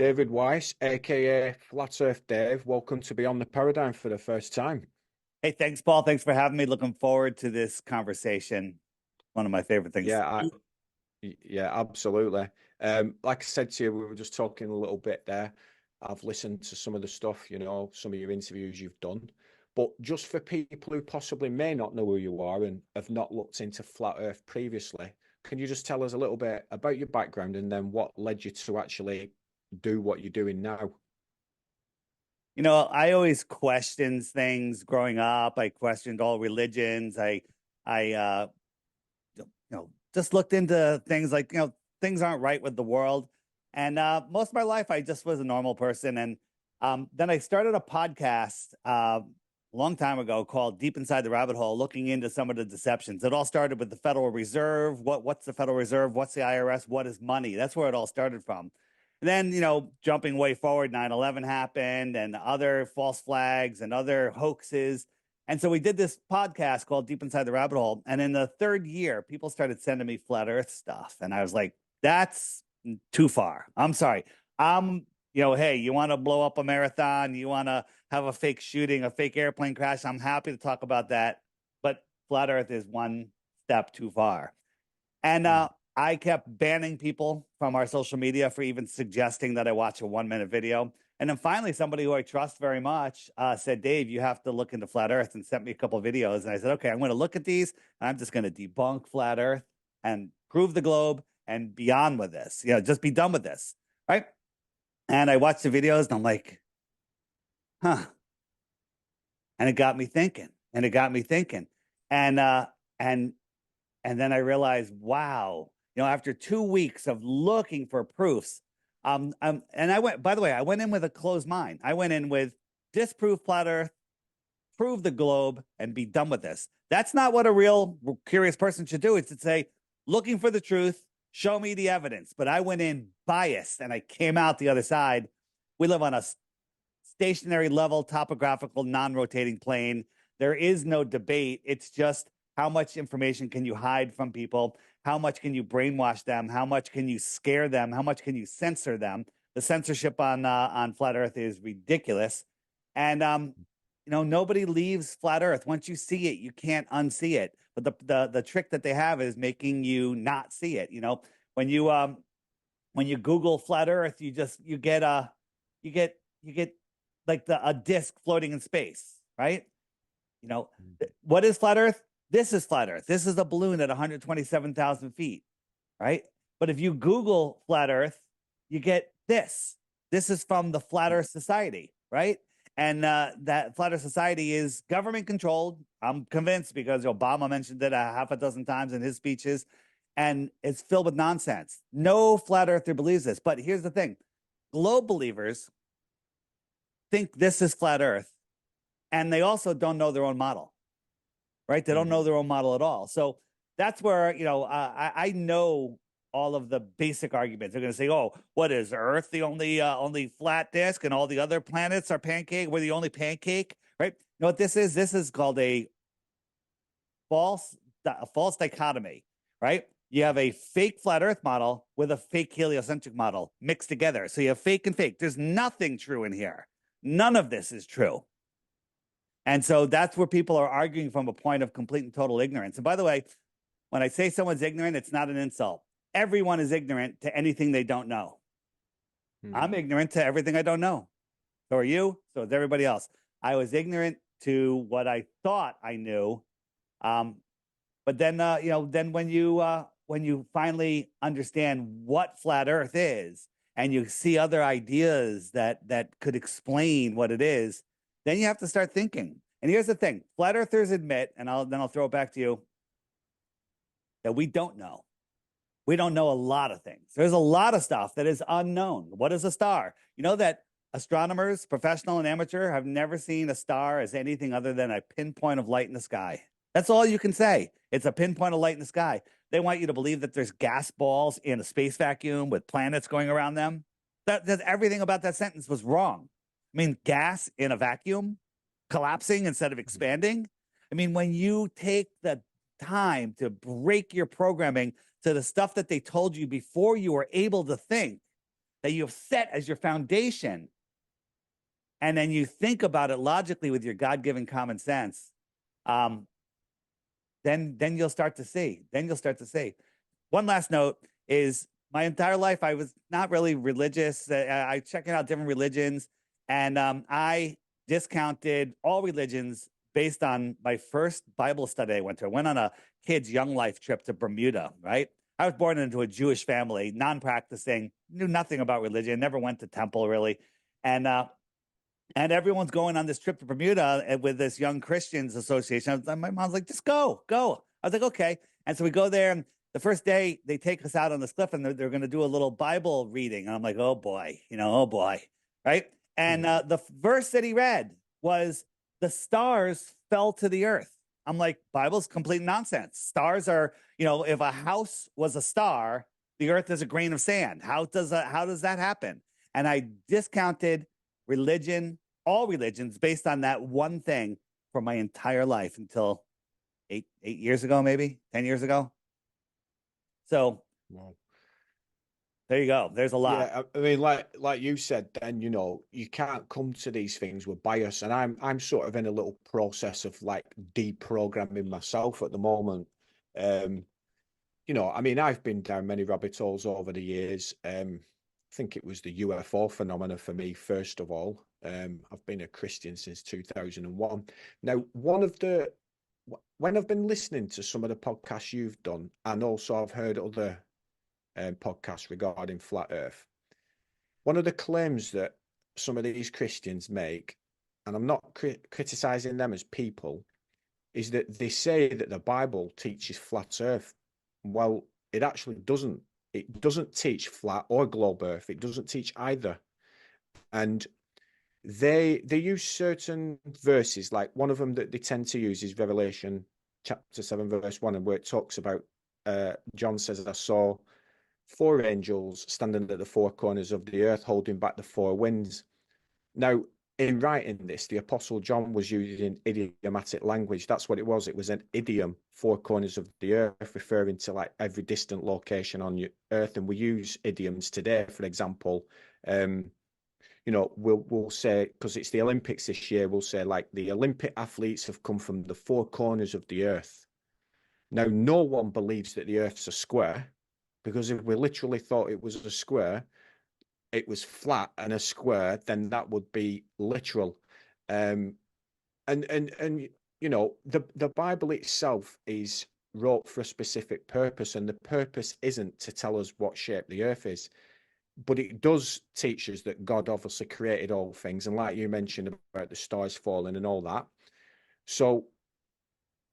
David Weiss, aka Flat Earth Dave. Welcome to Beyond the Paradigm for the first time. Hey, thanks, Paul. Thanks for having me. Looking forward to this conversation. One of my favorite things Yeah, to do. yeah, absolutely. Like I said to you, we were just talking a little bit there. I've listened to some of the stuff, some of your interviews you've done. But just for people who possibly may not know who you are and have not looked into Flat Earth previously, can you just tell us a little bit about your background and then what led you to actually do what you're doing now? I always questioned things growing up. I questioned all religions. I just looked into things like, things aren't right with the world. And most of my life, I just was a normal person. And then I started a podcast a long time ago called Deep Inside the Rabbit Hole, looking into some of the deceptions. It all started with the Federal Reserve. What's the Federal Reserve? What's the IRS? What is money? That's where it all started from. And then, jumping way forward, 9/11 happened and other false flags and other hoaxes. And so we did this podcast called Deep Inside the Rabbit Hole. And in the third year, people started sending me flat Earth stuff. And I was like, that's too far. I'm sorry. Hey, you want to blow up a marathon? You want to have a fake shooting, a fake airplane crash? I'm happy to talk about that. But flat Earth is one step too far. And I kept banning people from our social media for even suggesting that I watch a 1 minute video. And then finally, somebody who I trust very much said, Dave, you have to look into flat Earth, and sent me a couple of videos. And I said, okay, I'm going to look at these. And I'm just going to debunk flat Earth and prove the globe and be on with this. Just be done with this. Right. And I watched the videos and I'm like, huh. And it got me thinking and it got me thinking. And, uh, and, and then I realized, wow, after 2 weeks of looking for proofs, and I went, by the way, I went in with a closed mind. I went in with disprove flat Earth, prove the globe, and be done with this. That's not what a real curious person should do. It's to say, looking for the truth, show me the evidence. But I went in biased and I came out the other side. We live on a stationary level, topographical, non-rotating plane. There is no debate. It's just how much information can you hide from people? How much can you brainwash them? How much can you scare them? How much can you censor them? The censorship on flat Earth is ridiculous, and nobody leaves flat Earth. Once you see it, you can't unsee it. But the trick that they have is making you not see it. When you Google flat Earth, you get like a disc floating in space, right? What is flat Earth? This is flat Earth. This is a balloon at 127,000 feet, right? But if you Google flat Earth, you get this. This is from the Flat Earth Society, right? And that Flat Earth Society is government controlled. I'm convinced because Obama mentioned it a half a dozen times in his speeches, and it's filled with nonsense. No flat earther believes this. But here's the thing: globe believers think this is flat Earth, and they also don't know their own model. Right? They don't know their own model at all. So that's where, I know all of the basic arguments. They're going to say, oh, what is Earth? The only flat disk and all the other planets are pancake. We're the only pancake, right? You know what this is? This is called a false dichotomy, right? You have a fake flat Earth model with a fake heliocentric model mixed together. So you have fake and fake. There's nothing true in here. None of this is true. And so that's where people are arguing from a point of complete and total ignorance. And by the way, when I say someone's ignorant, it's not an insult. Everyone is ignorant to anything they don't know. I'm ignorant to everything I don't know. So are you. So is everybody else. I was ignorant to what I thought I knew. But then, then when you finally understand what flat Earth is, and you see other ideas that could explain what it is, then you have to start thinking. And here's the thing: flat earthers admit, and I'll throw it back to you, that we don't know. We don't know a lot of things. There's a lot of stuff that is unknown. What is a star? You know that astronomers, professional and amateur, have never seen a star as anything other than a pinpoint of light in the sky. That's all you can say. It's a pinpoint of light in the sky. They want you to believe that there's gas balls in a space vacuum with planets going around them. That everything about that sentence was wrong. I mean, gas in a vacuum collapsing instead of expanding. I mean, when you take the time to break your programming to the stuff that they told you before you were able to think, that you have set as your foundation, and then you think about it logically with your God-given common sense, then you'll start to see. Then you'll start to see. One last note is my entire life I was not really religious. I checking out different religions, and I discounted all religions based on my first Bible study I went to. I went on a kid's young life trip to Bermuda, right? I was born into a Jewish family, non-practicing, knew nothing about religion, never went to temple really. And everyone's going on this trip to Bermuda with this Young Christians Association. My mom's like, just go, go. I was like, okay. And so we go there, and the first day they take us out on this cliff, and they're going to do a little Bible reading. And I'm like, oh boy, oh boy, right? And the verse that he read was, the stars fell to the earth. I'm like, Bible's complete nonsense. Stars are, if a house was a star, the earth is a grain of sand. How does that happen? And I discounted religion, all religions, based on that one thing for my entire life until eight years ago, maybe 10 years ago. So Wow. There you go. There's a lot. Yeah, I mean, like you said, then you can't come to these things with bias, and I'm sort of in a little process of like deprogramming myself at the moment. I mean, I've been down many rabbit holes over the years. I think it was the UFO phenomena for me, first of all. I've been a Christian since 2001. Now, when I've been listening to some of the podcasts you've done, and also I've heard other podcasts regarding flat Earth, one of the claims that some of these Christians make, and I'm not criticizing them as people, is that they say that the Bible teaches flat Earth. Well, it actually doesn't. It doesn't teach flat or globe Earth. It doesn't teach either. And they use certain verses, like one of them that they tend to use is Revelation chapter 7, verse 1, and where it talks about John says, I saw four angels standing at the four corners of the earth, holding back the four winds. Now, in writing this, the Apostle John was using idiomatic language. That's what it was. It was an idiom, four corners of the earth, referring to like every distant location on your earth. And we use idioms today. For example, we'll say, because it's the Olympics this year, we'll say like the Olympic athletes have come from the four corners of the earth. Now, no one believes that the earth's a square, because if we literally thought it was a square, it was flat and a square, then that would be literal. And the Bible itself is wrote for a specific purpose, and the purpose isn't to tell us what shape the earth is, but it does teach us that God obviously created all things, and like you mentioned about the stars falling and all that. So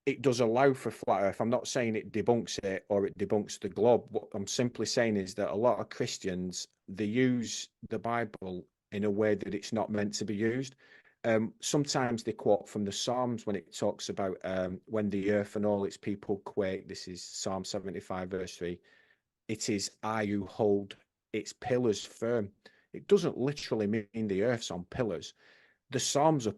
it does allow for flat earth. I'm not saying it debunks it or it debunks the globe. What I'm simply saying is that a lot of Christians, they use the Bible in a way that it's not meant to be used. Sometimes they quote from the Psalms when it talks about when the earth and all its people quake. This is Psalm 75, verse 3. It is I who hold its pillars firm. It doesn't literally mean the earth's on pillars. The Psalms are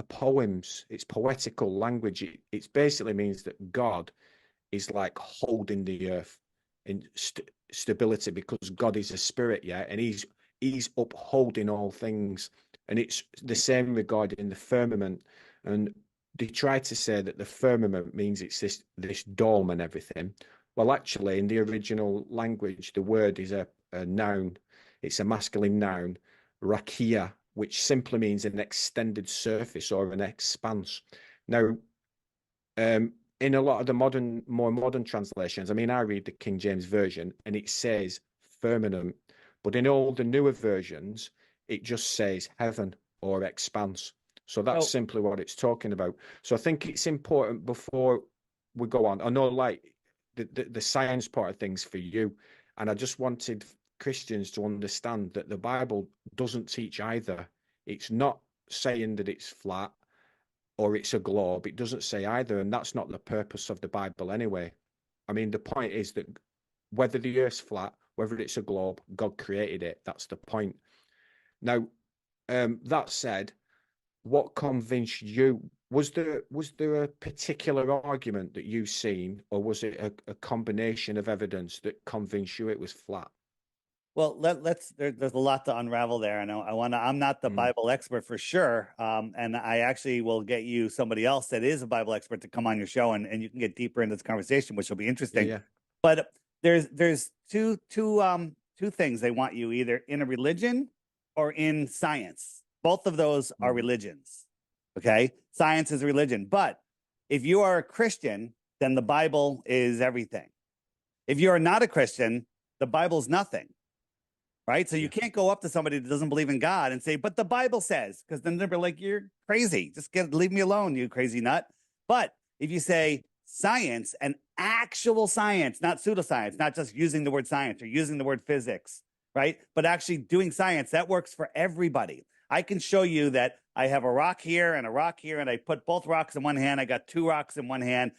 poems. It's poetical language. It basically means that God is like holding the earth in stability, because God is a spirit, yeah, and he's upholding all things. And it's the same regarding the firmament. And they try to say that the firmament means it's this dome and everything. Well, actually, in the original language, the word is a noun. It's a masculine noun, rakia, which simply means an extended surface or an expanse. Now, in a lot of the more modern translations, I mean, I read the King James Version and it says firmament, but in all the newer versions, it just says heaven or expanse. So that's simply what it's talking about. So I think it's important before we go on. I know, like the science part of things for you, and I just wanted Christians to understand that the Bible doesn't teach either. It's not saying that it's flat or it's a globe. It doesn't say either, and that's not the purpose of the Bible anyway. I mean, the point is that whether the earth's flat, whether it's a globe, God created it. That's the point. Now, that said, what convinced you? Was there a particular argument that you've seen, or was it a combination of evidence that convinced you it was flat? Well, there's a lot to unravel there. And I'm not the Mm. Bible expert for sure. And I actually will get you somebody else that is a Bible expert to come on your show, and you can get deeper into this conversation, which will be Yeah, interesting. yeah. But there's two things they want you either in a religion or in science. Both of those are Mm. religions. Okay. Science is religion. But if you are a Christian, then the Bible is everything. If you are not a Christian, the Bible's nothing. Right. So you Yeah. can't go up to somebody that doesn't believe in God and say, but the Bible says, because then they'll be like, you're crazy. Just leave me alone, you crazy nut. But if you say science and actual science, not pseudoscience, not just using the word science or using the word physics, right? But actually doing science, that works for everybody. I can show you that I have a rock here and a rock here, and I put both rocks in one hand. I got two rocks in one hand.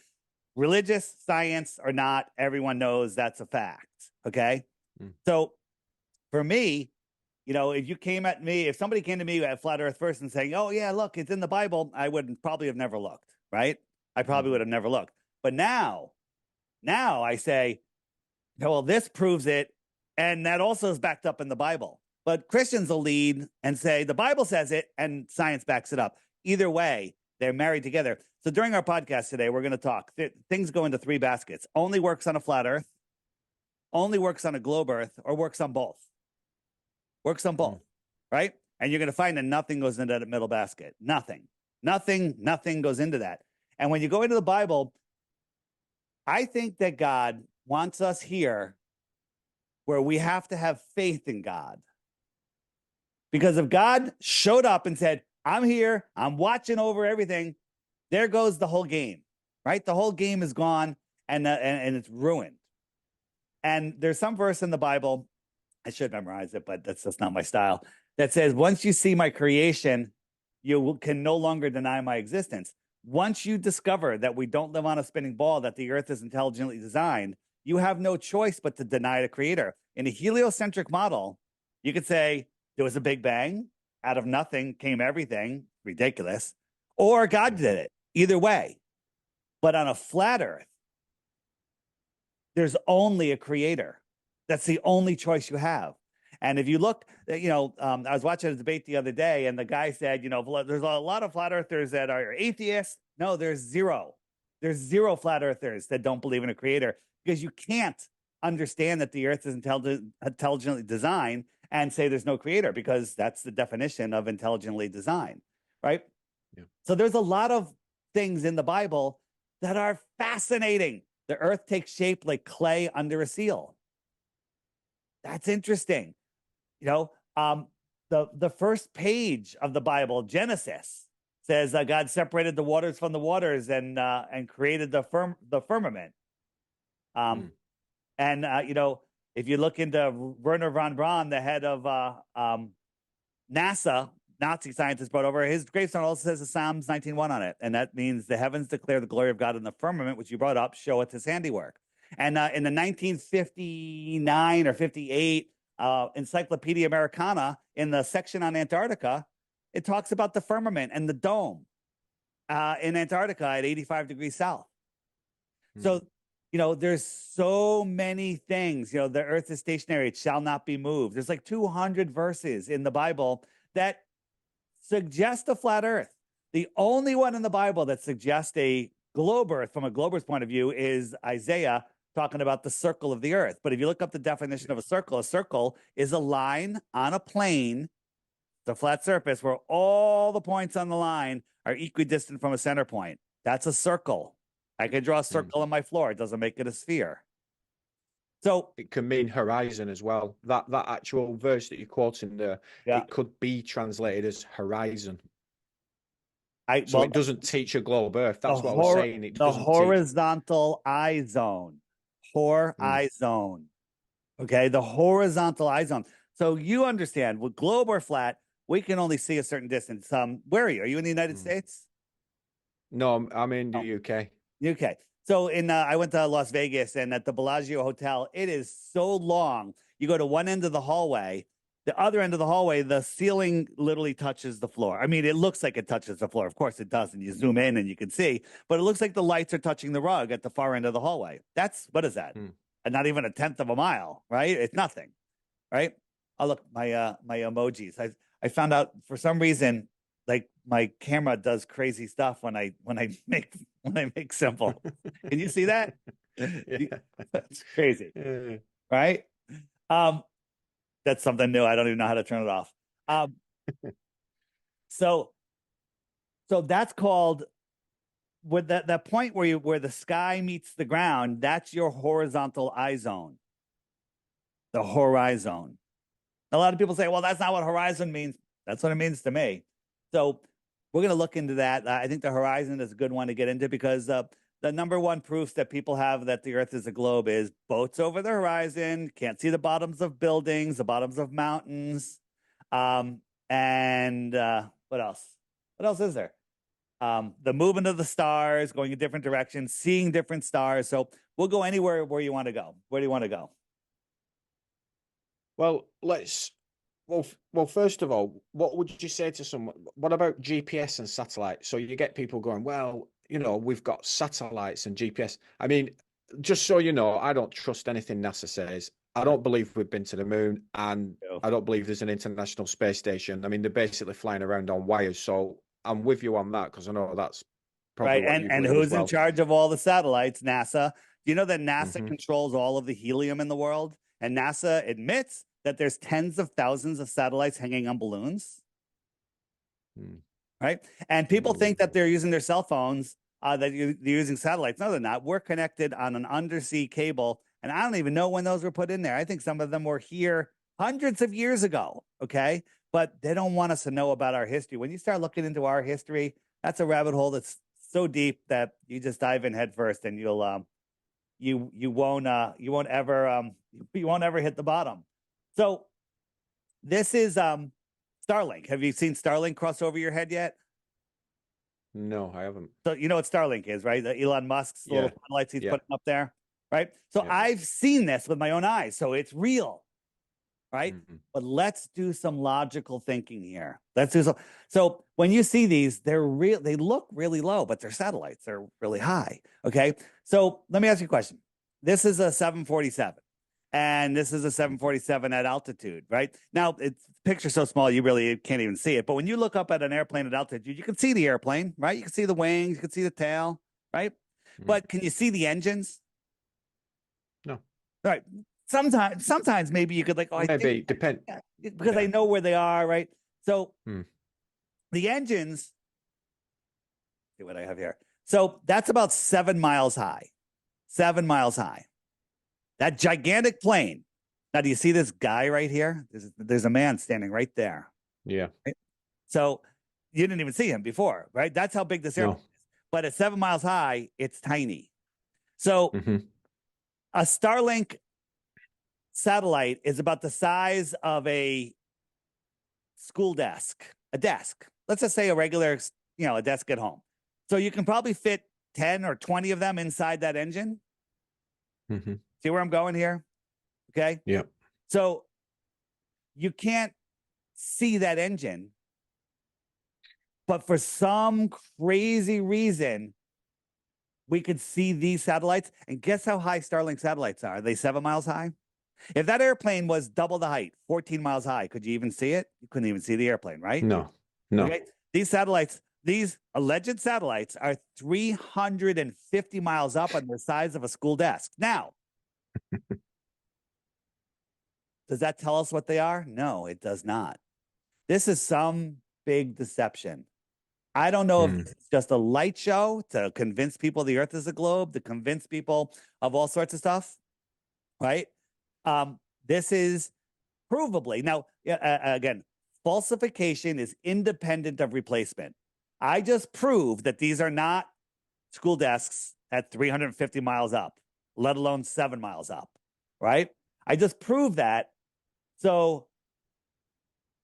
Religious, science or not, everyone knows that's a fact. Okay. Mm. So for me, if somebody came to me at Flat Earth First and saying, oh, yeah, look, it's in the Bible, I would probably have never looked, right? I probably would have never looked. But now I say, well, this proves it. And that also is backed up in the Bible. But Christians will lead and say, the Bible says it and science backs it up. Either way, they're married together. So during our podcast today, we're going to talk. Things go into three baskets. Only works on a flat Earth, only works on a globe Earth, or works on both. Works on both, right? And you're going to find that nothing goes into that middle basket. Nothing goes into that. And when you go into the Bible, I think that God wants us here where we have to have faith in God. Because if God showed up and said, I'm here, I'm watching over everything, there goes the whole game, right? The whole game is gone and it's ruined. And there's some verse in the Bible, I should memorize it, but that's just not my style, that says, once you see my creation, you can no longer deny my existence. Once you discover that we don't live on a spinning ball, that the earth is intelligently designed, you have no choice but to deny the creator. In a heliocentric model, you could say there was a big bang, out of nothing came everything, ridiculous, or God did it, either way. But on a flat earth, there's only a creator. That's the only choice you have. And if you look, I was watching a debate the other day, and the guy said, there's a lot of flat earthers that are atheists. No, there's zero. There's zero flat earthers that don't believe in a creator, because you can't understand that the earth is intelligently designed and say there's no creator, because that's the definition of intelligently designed, right? Yeah. So there's a lot of things in the Bible that are fascinating. The earth takes shape like clay under a seal. That's interesting. The first page of the Bible, Genesis, says God separated the waters from the waters and created the firmament. And if you look into Werner von Braun, the head of NASA, Nazi scientist brought over, his gravestone also says the Psalms 19:1 on it, and that means the heavens declare the glory of God, in the firmament, which you brought up, showeth his handiwork. And in the 1959 or 58 Encyclopedia Americana, in the section on Antarctica, it talks about the firmament and the dome in Antarctica at 85 degrees south. So, there's so many things. The earth is stationary, it shall not be moved. There's like 200 verses in the Bible that suggest a flat earth. The only one in the Bible that suggests a globe earth from a glober's point of view is Isaiah, talking about the circle of the earth. But if you look up the definition of a circle is a line on a plane, the flat surface, where all the points on the line are equidistant from a center point. That's a circle. I can draw a circle on my floor. It doesn't make it a sphere. So it can mean horizon as well. That actual verse that you're quoting there, it could be translated as horizon. So it doesn't teach a globe Earth. That's what I was saying. It doesn't horizontal eye zone. Eye zone. Okay, the horizontal eye zone. So you understand, with globe or flat, we can only see a certain distance. Where are you? Are you in the United States? No, I'm in the UK. UK. So I went to Las Vegas, and at the Bellagio Hotel, it is so long. You go to one end of the hallway, the other end of the hallway, the ceiling literally touches the floor. I mean, it looks like it touches the floor. Of course it doesn't. You zoom in and you can see, but it looks like the lights are touching the rug at the far end of the hallway. What is that? And not even a tenth of a mile, right? It's nothing. right? Oh, look, my emojis. I found out for some reason, like my camera does crazy stuff when I make simple. Can you see that? Yeah. That's crazy, Yeah. right? Um, that's something new. I don't even know how to turn it off. Um, so that's called with that point where the sky meets the ground. That's your horizontal eye zone, the horizon. A lot of people say, well, that's not what horizon means. That's what it means to me. So we're going to look into that. I think the horizon is a good one to get into because the number one proof that people have that the earth is a globe is boats over the horizon, can't see the bottoms of buildings, the bottoms of mountains. And what else? What else is there? The movement of the stars, going in different directions, seeing different stars. So we'll go anywhere where you want to go. Where do you want to go? Well, well, first of all, what would you say to someone? What about GPS and satellite? So you get people going, well, we've got satellites and GPS. I mean, just so you know, I don't trust anything NASA says. I don't believe we've been to the moon, and I don't believe there's an international space station. I mean, they're basically flying around on wires. So I'm with you on that because I know that's probably Right. what you And believe as who's in well. charge of all the satellites? NASA. Do you know that NASA Hmm. controls all of the helium in the world? And NASA admits that there's tens of thousands of satellites hanging on balloons. Right. And people think that Unbelievable. they're using their cell phones, they're using satellites. No, they're not. We're connected on an undersea cable. And I don't even know when those were put in there. I think some of them were here hundreds of years ago. Okay. But they don't want us to know about our history. When you start looking into our history, that's a rabbit hole that's so deep that you just dive in head first and you won't ever you won't ever hit the bottom. So this is Starlink. Have you seen Starlink cross over your head yet? No, I haven't. So you know what Starlink is, right? The Elon Musk's little Yeah, satellites he's yeah, putting up there, right? So yeah. I've seen this with my own eyes, so it's real, right? Mhm. But let's do some logical thinking here. Let's do some. So when you see these, they're real. They look really low, but they're satellites. They're really high. Okay. So let me ask you a question. This is a 747, and this is a 747 at altitude, right? Now it's picture so small you really can't even see it. But when you look up at an airplane at altitude, you can see the airplane, right? You can see the wings, you can see the tail, right? Mhm. But can you see the engines? No, Right. Sometimes maybe you could like, oh, I think maybe depend. yeah, because I Yeah. know where they are, right? So Hmm. the engines, see what I have here. So that's about 7 miles high. 7 miles high. That gigantic plane. Now, do you see this guy right here? There's a man standing right there. Yeah. Right? So you didn't even see him before, right? That's how big this airplane No. is. But at 7 miles high, it's tiny. So Hmm. a Starlink satellite is about the size of a school desk, a desk. Let's just say a regular, a desk at home. So you can probably fit 10 or 20 of them inside that engine. Hmm. See where I'm going here? Okay. Yeah. So you can't see that engine, but for some crazy reason, we could see these satellites. And guess how high Starlink satellites are? Are they 7 miles high? If that airplane was double the height, 14 miles high, could you even see it? You couldn't even see the airplane, right? No. No. Okay. These satellites, these alleged satellites are 350 miles up on the size of a school desk. Now, does that tell us what they are? No, it does not. This is some big deception. I don't know if Mm. it's just a light show to convince people the earth is a globe, to convince people of all sorts of stuff, right? This is provably now, again, falsification is independent of replacement. I just proved that these are not school desks at 350 miles up, let alone 7 miles up, right? I just proved that. So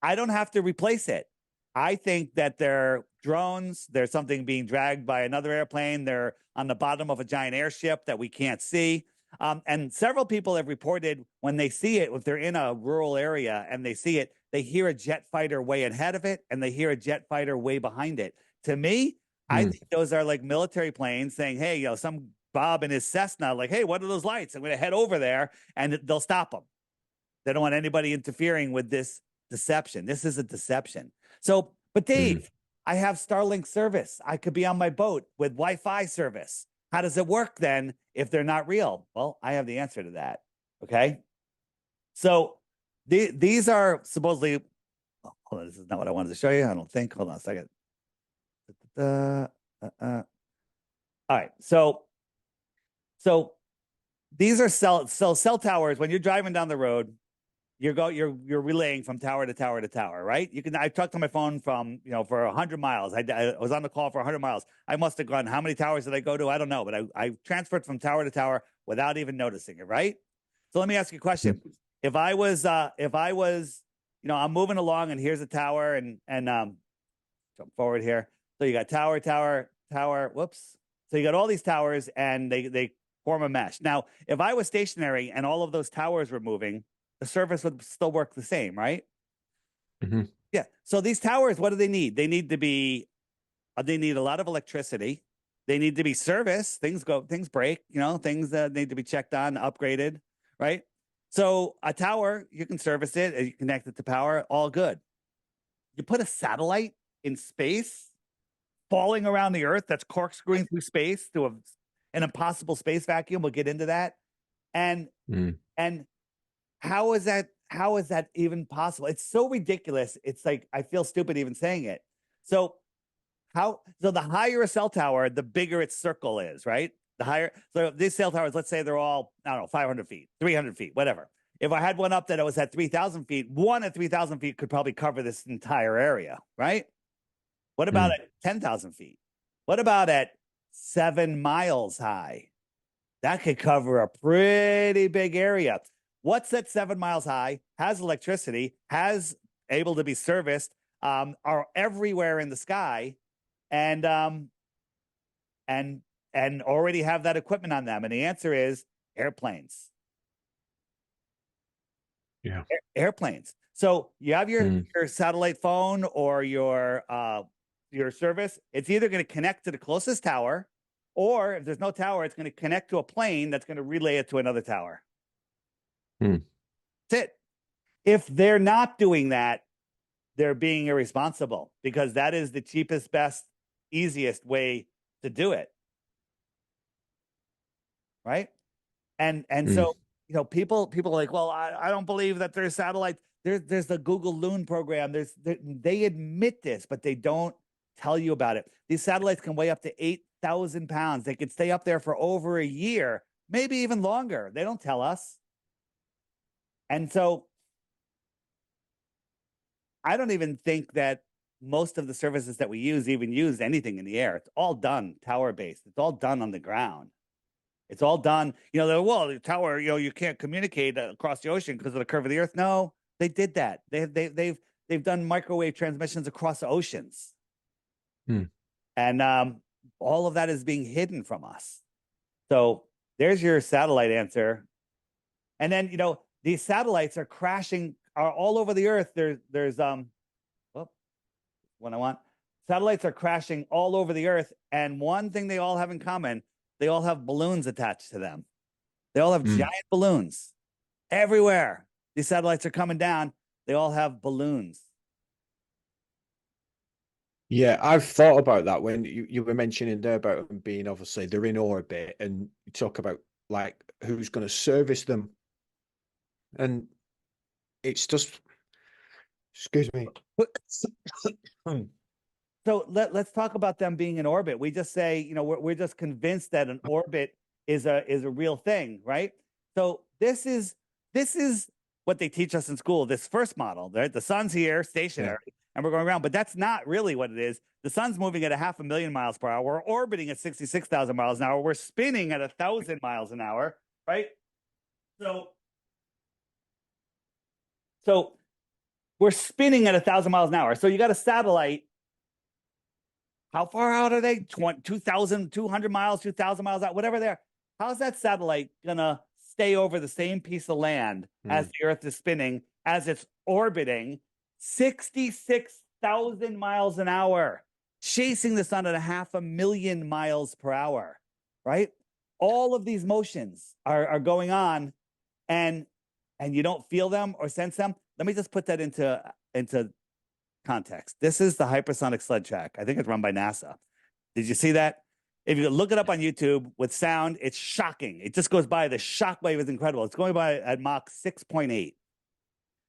I don't have to replace it. I think that they're drones. There's something being dragged by another airplane. They're on the bottom of a giant airship that we can't see. And several people have reported when they see it, if they're in a rural area and they see it, they hear a jet fighter way ahead of it and they hear a jet fighter way behind it. To me, I Mm. think those are like military planes saying, hey, some Bob and his Cessna, like, hey, what are those lights? I'm going to head over there and they'll stop them. They don't want anybody interfering with this deception. This is a deception. So, but Dave, I have Starlink service. I could be on my boat with Wi-Fi service. How does it work then if they're not real? Well, I have the answer to that. Okay. So these are supposedly, oh, hold on, this is not what I wanted to show you. I don't think. Hold on a second. All right. So these are cell towers. When you're driving down the road, you're relaying from tower to tower to tower, right? I talked on my phone from, for 100 miles. I was on the call for 100 miles. I must have gone, how many towers did I go to? I don't know, but I transferred from tower to tower without even noticing it, right? So let me ask you a question. If I was, I'm moving along and here's a tower and jump forward here. So you got tower. Whoops. So you got all these towers and they form a mesh. Now, if I was stationary and all of those towers were moving, the service would still work the same, right? Yeah. So these towers, what do they need? They need a lot of electricity. They need to be serviced. Things break, things that need to be checked on, upgraded, right? So a tower, you can service it, you connect it to power, all good. You put a satellite in space, falling around the Earth, that's corkscrewing through space to an impossible space vacuum. We'll get into that. And how is that even possible? It's so ridiculous. It's like, I feel stupid even saying it. So the higher a cell tower, the bigger its circle is, right? So these cell towers, let's say they're all, I don't know, 500 feet, 300 feet, whatever. If I had one up that was at 3,000 feet, one at 3,000 feet could probably cover this entire area, right? What about at 10,000 feet? What about at 7 miles high? That could cover a pretty big area. What's at 7 miles high, has electricity, has able to be serviced, are everywhere in the sky, and already have that equipment on them? And the answer is airplanes. Yeah. Airplanes. So you have your satellite phone or your service. It's either going to connect to the closest tower, or if there's no tower, it's going to connect to a plane that's going to relay it to another tower. That's it. If they're not doing that, they're being irresponsible, because that is the cheapest, best, easiest way to do it. Right? And so, people are like, well, I don't believe that there's satellites. There's the Google Loon program. They admit this, but they don't tell you about it. These satellites can weigh up to 8,000 pounds. They could stay up there for over a year, maybe even longer. They don't tell us. And so I don't even think that most of the services that we use even use anything in the air. It's all done tower-based. It's all done on the ground. It's all done, the tower, you can't communicate across the ocean because of the curve of the Earth. No, they did that. They've done microwave transmissions across the oceans. And all of that is being hidden from us. So there's your satellite answer. And then, these satellites are crashing are all over the Earth. There's what I want. Satellites are crashing all over the Earth. And one thing they all have in common, they all have balloons attached to them. They all have giant balloons everywhere. These satellites are coming down. They all have balloons. Yeah, I've thought about that when you were mentioning there about them being, obviously they're in orbit, and you talk about like who's going to service them. And it's just, excuse me. So let's talk about them being in orbit. We just say, we're just convinced that an orbit is a real thing, right? So this is what they teach us in school. This first model, right? The sun's here, stationary, and we're going around, but that's not really what it is. The sun's moving at 500,000 miles per hour. We're orbiting at 66,000 miles an hour. We're spinning at 1,000 miles an hour, right? So we're spinning at 1,000 miles an hour. So you got a satellite. How far out are they? 2,200 miles, 2,000 miles out, whatever they're. How's that satellite going to stay over the same piece of land as the Earth is spinning, as it's orbiting 66,000 miles an hour, chasing the sun at 500,000 miles per hour, right? All of these motions are going on, and and you don't feel them or sense them, let me just put that into context. This is the hypersonic sled track. I think it's run by NASA. Did you see that? If you look it up on YouTube with sound, it's shocking. It just goes by. The shock wave is incredible. It's going by at Mach 6.8,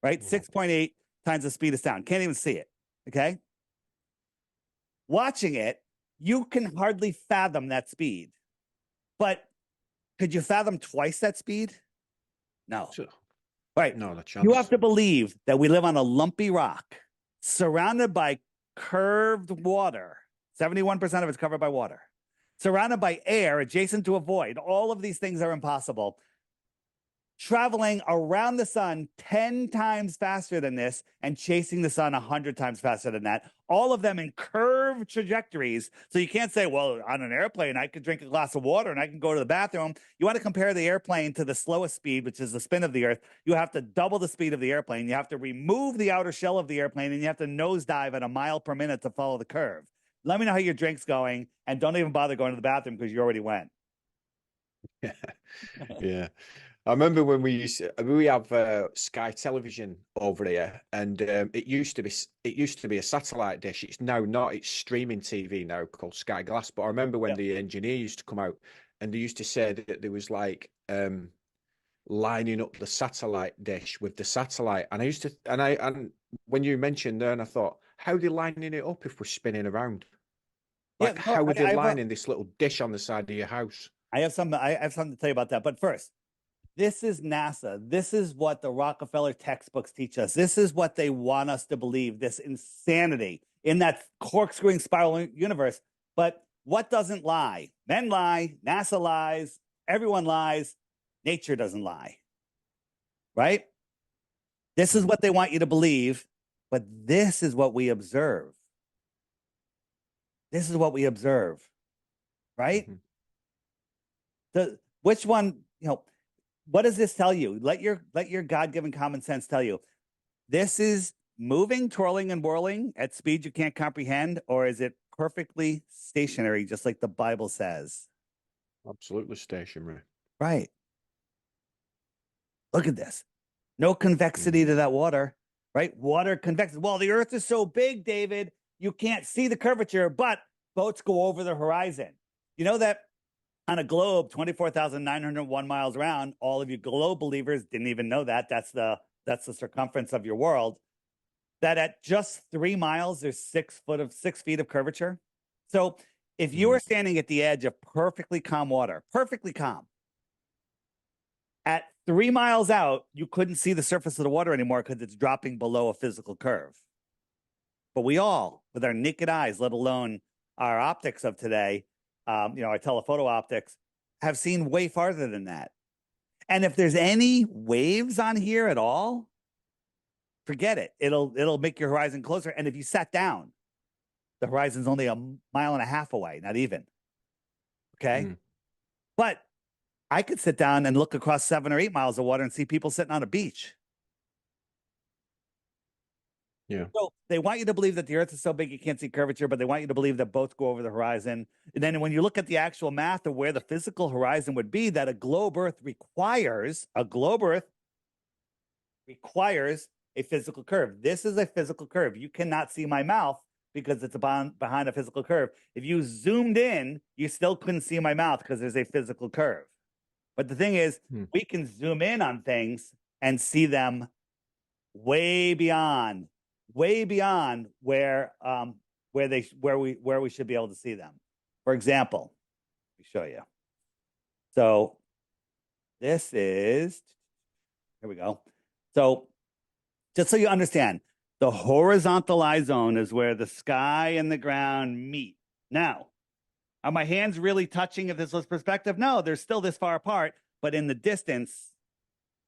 right? 6.8 times the speed of sound. Can't even see it. Okay. Watching it, you can hardly fathom that speed. But could you fathom twice that speed? No. So, right. no, the You have chance. to believe that we live on a lumpy rock surrounded by curved water. 71% of it's covered by water. Surrounded by air, adjacent to a void. All of these things are impossible. Traveling around the sun 10 times faster than this and chasing the sun 100 times faster than that. All of them in curved trajectories. So you can't say, well, on an airplane, I could drink a glass of water and I can go to the bathroom. You want to compare the airplane to the slowest speed, which is the spin of the earth. You have to double the speed of the airplane. You have to remove the outer shell of the airplane, and you have to nosedive at a mile per minute to follow the curve. Let me know how your drink's going, and don't even bother going to the bathroom because you already went. Yeah. I remember when we have Sky Television over here, and it used to be a satellite dish. It's now not. It's streaming TV now called Sky Glass. But I remember when Yep. the engineer used to come out, and they used to say that there was like lining up the satellite dish with the satellite. And I used to, and when you mentioned there, and I thought, how are they lining it up if we're spinning around? Yeah, Like, no, how are they I lining this little dish on the side of your house? I have something to tell you about that. But first, this is NASA. This is what the Rockefeller textbooks teach us. This is what they want us to believe, this insanity in that corkscrewing spiral universe. But what doesn't lie? Men lie, NASA lies, everyone lies, nature doesn't lie. Right? This is what they want you to believe, but this is what we observe. This is what we observe. Right? Which one, what does this tell you? Let your God-given common sense tell you. This is moving, twirling, and whirling at speed you can't comprehend, or is it perfectly stationary, just like the Bible says? Absolutely stationary. Right. Look at this. No convexity to that water, right? Water convexes. Well, the earth is so big, David, you can't see the curvature, but boats go over the horizon. You know that on a globe, 24,901 miles around, all of you globe believers didn't even know that. That's the circumference of your world. That at just 3 miles, there's 6 feet of curvature. So if you are standing at the edge of perfectly calm water, perfectly calm, at 3 miles out, you couldn't see the surface of the water anymore because it's dropping below a physical curve. But we all, with our naked eyes, let alone our optics of today, our telephoto optics, have seen way farther than that. And if there's any waves on here at all, forget it. It'll make your horizon closer. And if you sat down, the horizon's only a mile and a half away, not even. Okay. But I could sit down and look across 7 or 8 miles of water and see people sitting on a beach. Yeah. So they want you to believe that the earth is so big you can't see curvature, but they want you to believe that boats go over the horizon. And then when you look at the actual math of where the physical horizon would be, that a globe earth requires a physical curve. This is a physical curve. You cannot see my mouth because it's behind a physical curve. If you zoomed in, you still couldn't see my mouth because there's a physical curve. But the thing is, we can zoom in on things and see them way beyond where we should be able to see them. For example, let me show you. So this is, here we go. So just so you understand, the horizontal eye zone is where the sky and the ground meet. Now, are my hands really touching if this was perspective? No, they're still this far apart, but in the distance,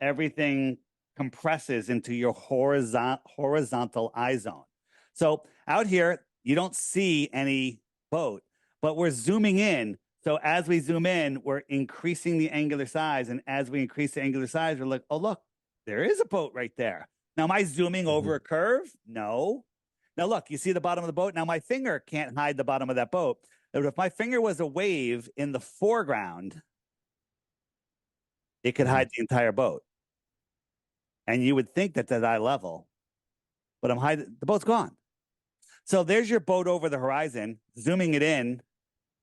everything compresses into your horizontal eye zone. So out here, you don't see any boat, but we're zooming in. So as we zoom in, we're increasing the angular size. And as we increase the angular size, we're like, oh, look, there is a boat right there. Now, am I zooming over a curve? No. Now, look, you see the bottom of the boat. Now, my finger can't hide the bottom of that boat. But if my finger was a wave in the foreground, it could hide the entire boat. And you would think that's at eye level, but I'm high. The boat's gone. So there's your boat over the horizon, zooming it in.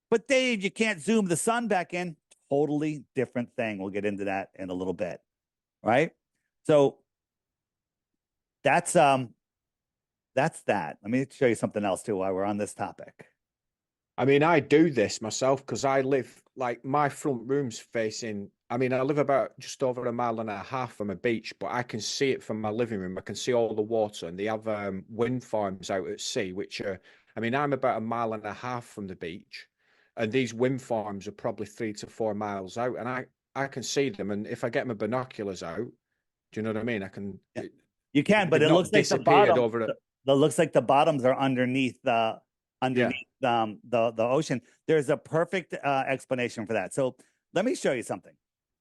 But Dave, you can't zoom the sun back in. Totally different thing. We'll get into that in a little bit, right? So that's that. Let me show you something else too while we're on this topic. I mean, I do this myself because I live like my front room's facing. I mean, I live about just over a mile and a half from a beach, but I can see it from my living room. I can see all the water, and they have wind farms out at sea, which are, I mean, I'm about a mile and a half from the beach, and these wind farms are probably 3 to 4 miles out, and I can see them. And if I get my binoculars out, do you know what I mean? I can. Yeah. You can, but They've it looks not like the disappeared bottom. over it. It looks like the bottoms are underneath Yeah. the ocean. There's a perfect explanation for that. So let me show you something.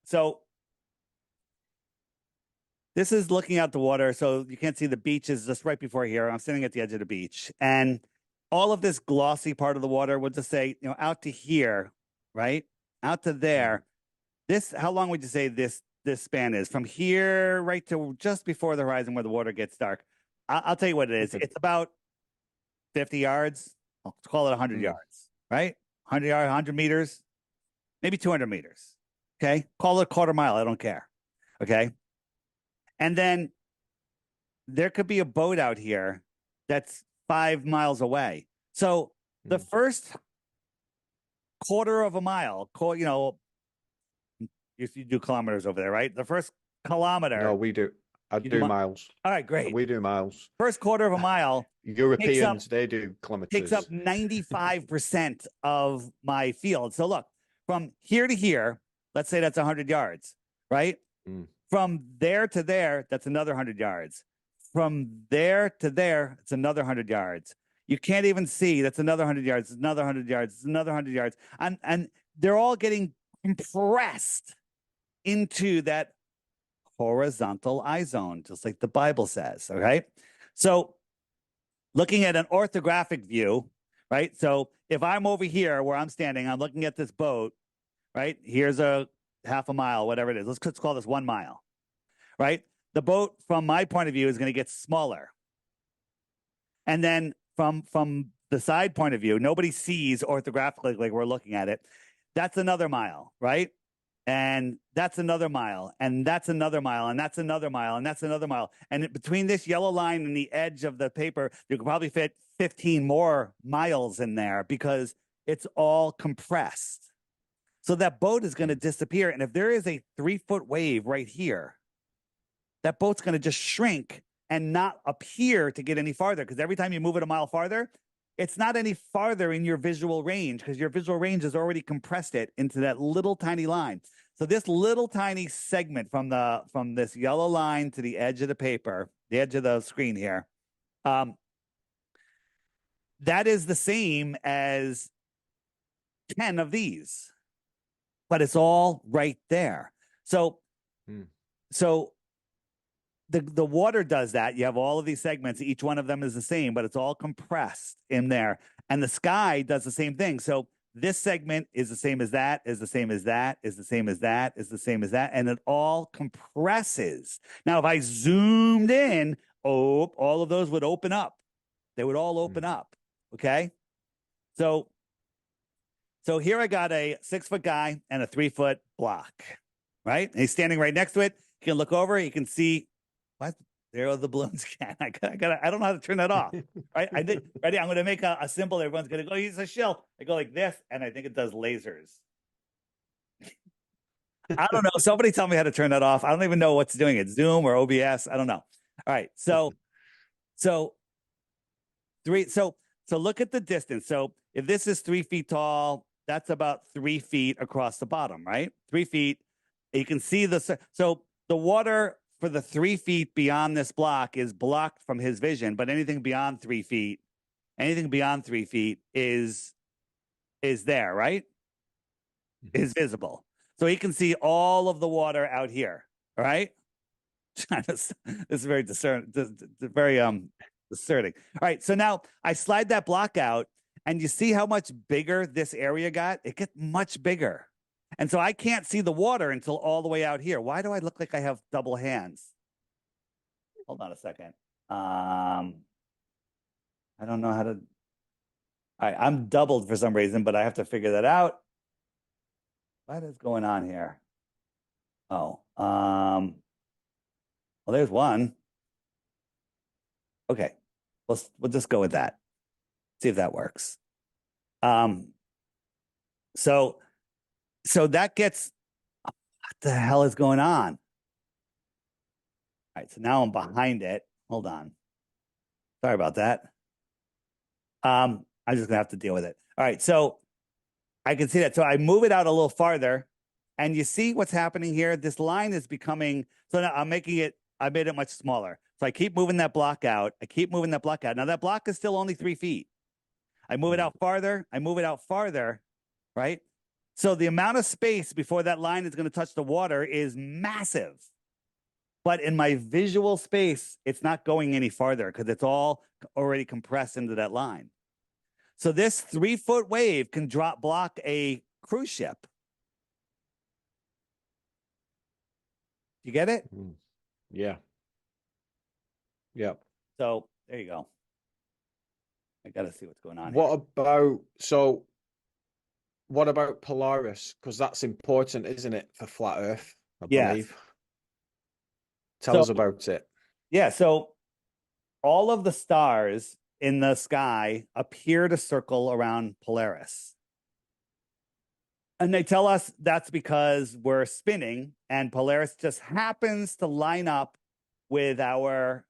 So this is looking out the water. So you can't see the beach is just right before here. I'm sitting at the edge of the beach, and all of this glossy part of the water, we'll just say, out to here, right? Out to there. This, how long would you say this span is? From here right to just before the horizon where the water gets dark. I'll tell you what it is. It's about 50 yards. I'll call it 100 yards, right? 100 yards, 100 meters, maybe 200 meters. Okay. Call it a quarter mile. I don't care. Okay. And then there could be a boat out here that's 5 miles away. So the first quarter of a mile, you do kilometers over there, right? The first kilometer. No, we do. I do miles. All right, great. We do miles. First quarter of a mile. Europeans, they do kilometers. Takes up 95% of my field. So look, from here to here, let's say that's 100 yards, right? From there to there, that's another 100 yards. From there to there, it's another 100 yards. You can't even see. That's another 100 yards. It's another 100 yards. It's another 100 yards. And they're all getting compressed into that horizontal eye zone, just like the Bible says. Okay. So looking at an orthographic view, right? So if I'm over here where I'm standing, I'm looking at this boat, right? Here's a half a mile, whatever it is. Let's call this 1 mile, right? The boat, from my point of view, is going to get smaller. And then from the side point of view, nobody sees orthographically like we're looking at it. That's another mile, right? And that's another mile, and that's another mile, and that's another mile, and that's another mile. And between this yellow line and the edge of the paper, you could probably fit 15 more miles in there because it's all compressed. So that boat is going to disappear. And if there is a 3-foot wave right here, that boat's going to just shrink and not appear to get any farther, because every time you move it a mile farther, it's not any farther in your visual range because your visual range has already compressed it into that little tiny line. So this little tiny segment from this yellow line to the edge of the paper, the edge of the screen here, that is the same as 10 of these, but it's all right there. So the water does that. You have all of these segments. Each one of them is the same, but it's all compressed in there. And the sky does the same thing. So this segment is the same as that, is the same as that, is the same as that, is the same as that. And it all compresses. Now, if I zoomed in, all of those would open up. They would all open up. Okay. So here I got a 6-foot guy and a 3-foot block, right? And he's standing right next to it. You can look over, you can see, what? There are the balloons again. I don't know how to turn that off. Right? I did. Ready? I'm going to make a symbol. Everyone's going to go, he's a shill. I go like this, and I think it does lasers. I don't know. Somebody tell me how to turn that off. I don't even know what's doing it. Zoom or OBS. I don't know. All right. So look at the distance. So if this is 3 feet tall, that's about 3 feet across the bottom, right? 3 feet. You can see so the water for the 3 feet beyond this block is blocked from his vision, but anything beyond 3 feet is there, right? Is visible. So he can see all of the water out here. All right. This is very discerning, very discerning. All right. So now I slide that block out, and you see how much bigger this area got? It gets much bigger. And so I can't see the water until all the way out here. Why do I look like I have double hands? hold on a second. I don't know how to. All right, I'm doubled for some reason, but I have to figure that out. What is going on here? Oh, well, there's one. Okay, we'll just go with that. See if that works. So that gets, what the hell is going on? All right, so now I'm behind it. Hold on. Sorry about that. I'm just gonna have to deal with it. All right, so I can see that. So I move it out a little farther, and you see what's happening here? This line is becoming, so now I made it much smaller. So I keep moving that block out. I keep moving that block out. Now that block is still only 3 feet. I move it out farther. I move it out farther, right? So the amount of space before that line is going to touch the water is massive. But in my visual space, it's not going any farther because it's all already compressed into that line. So this 3-foot wave can block a cruise ship. You get it? Yeah. Yeah. So there you go. I got to see what's going on. What about Polaris? Because that's important, isn't it, for flat Earth, I believe. Tell us about it. Yeah, so all of the stars in the sky appear to circle around Polaris. And they tell us that's because we're spinning, and Polaris just happens to line up with our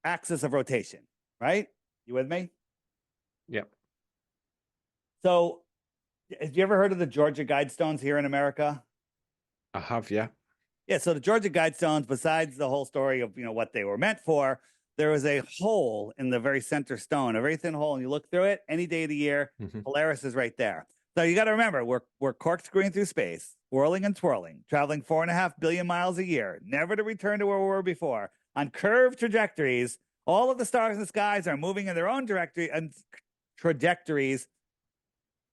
axis of rotation, right? You with me? Yep. So, have you ever heard of the Georgia Guidestones here in America? I have, yeah. Yeah, so the Georgia Guidestones, besides the whole story of what they were meant for, there was a hole in the very center stone, a very thin hole, and you look through it any day of the year, Polaris is right there. So you got to remember, we're corkscrewing through space, whirling and twirling, traveling 4.5 billion miles a year, never to return to where we were before, on curved trajectories. All of the stars in the skies are moving in their own trajectories,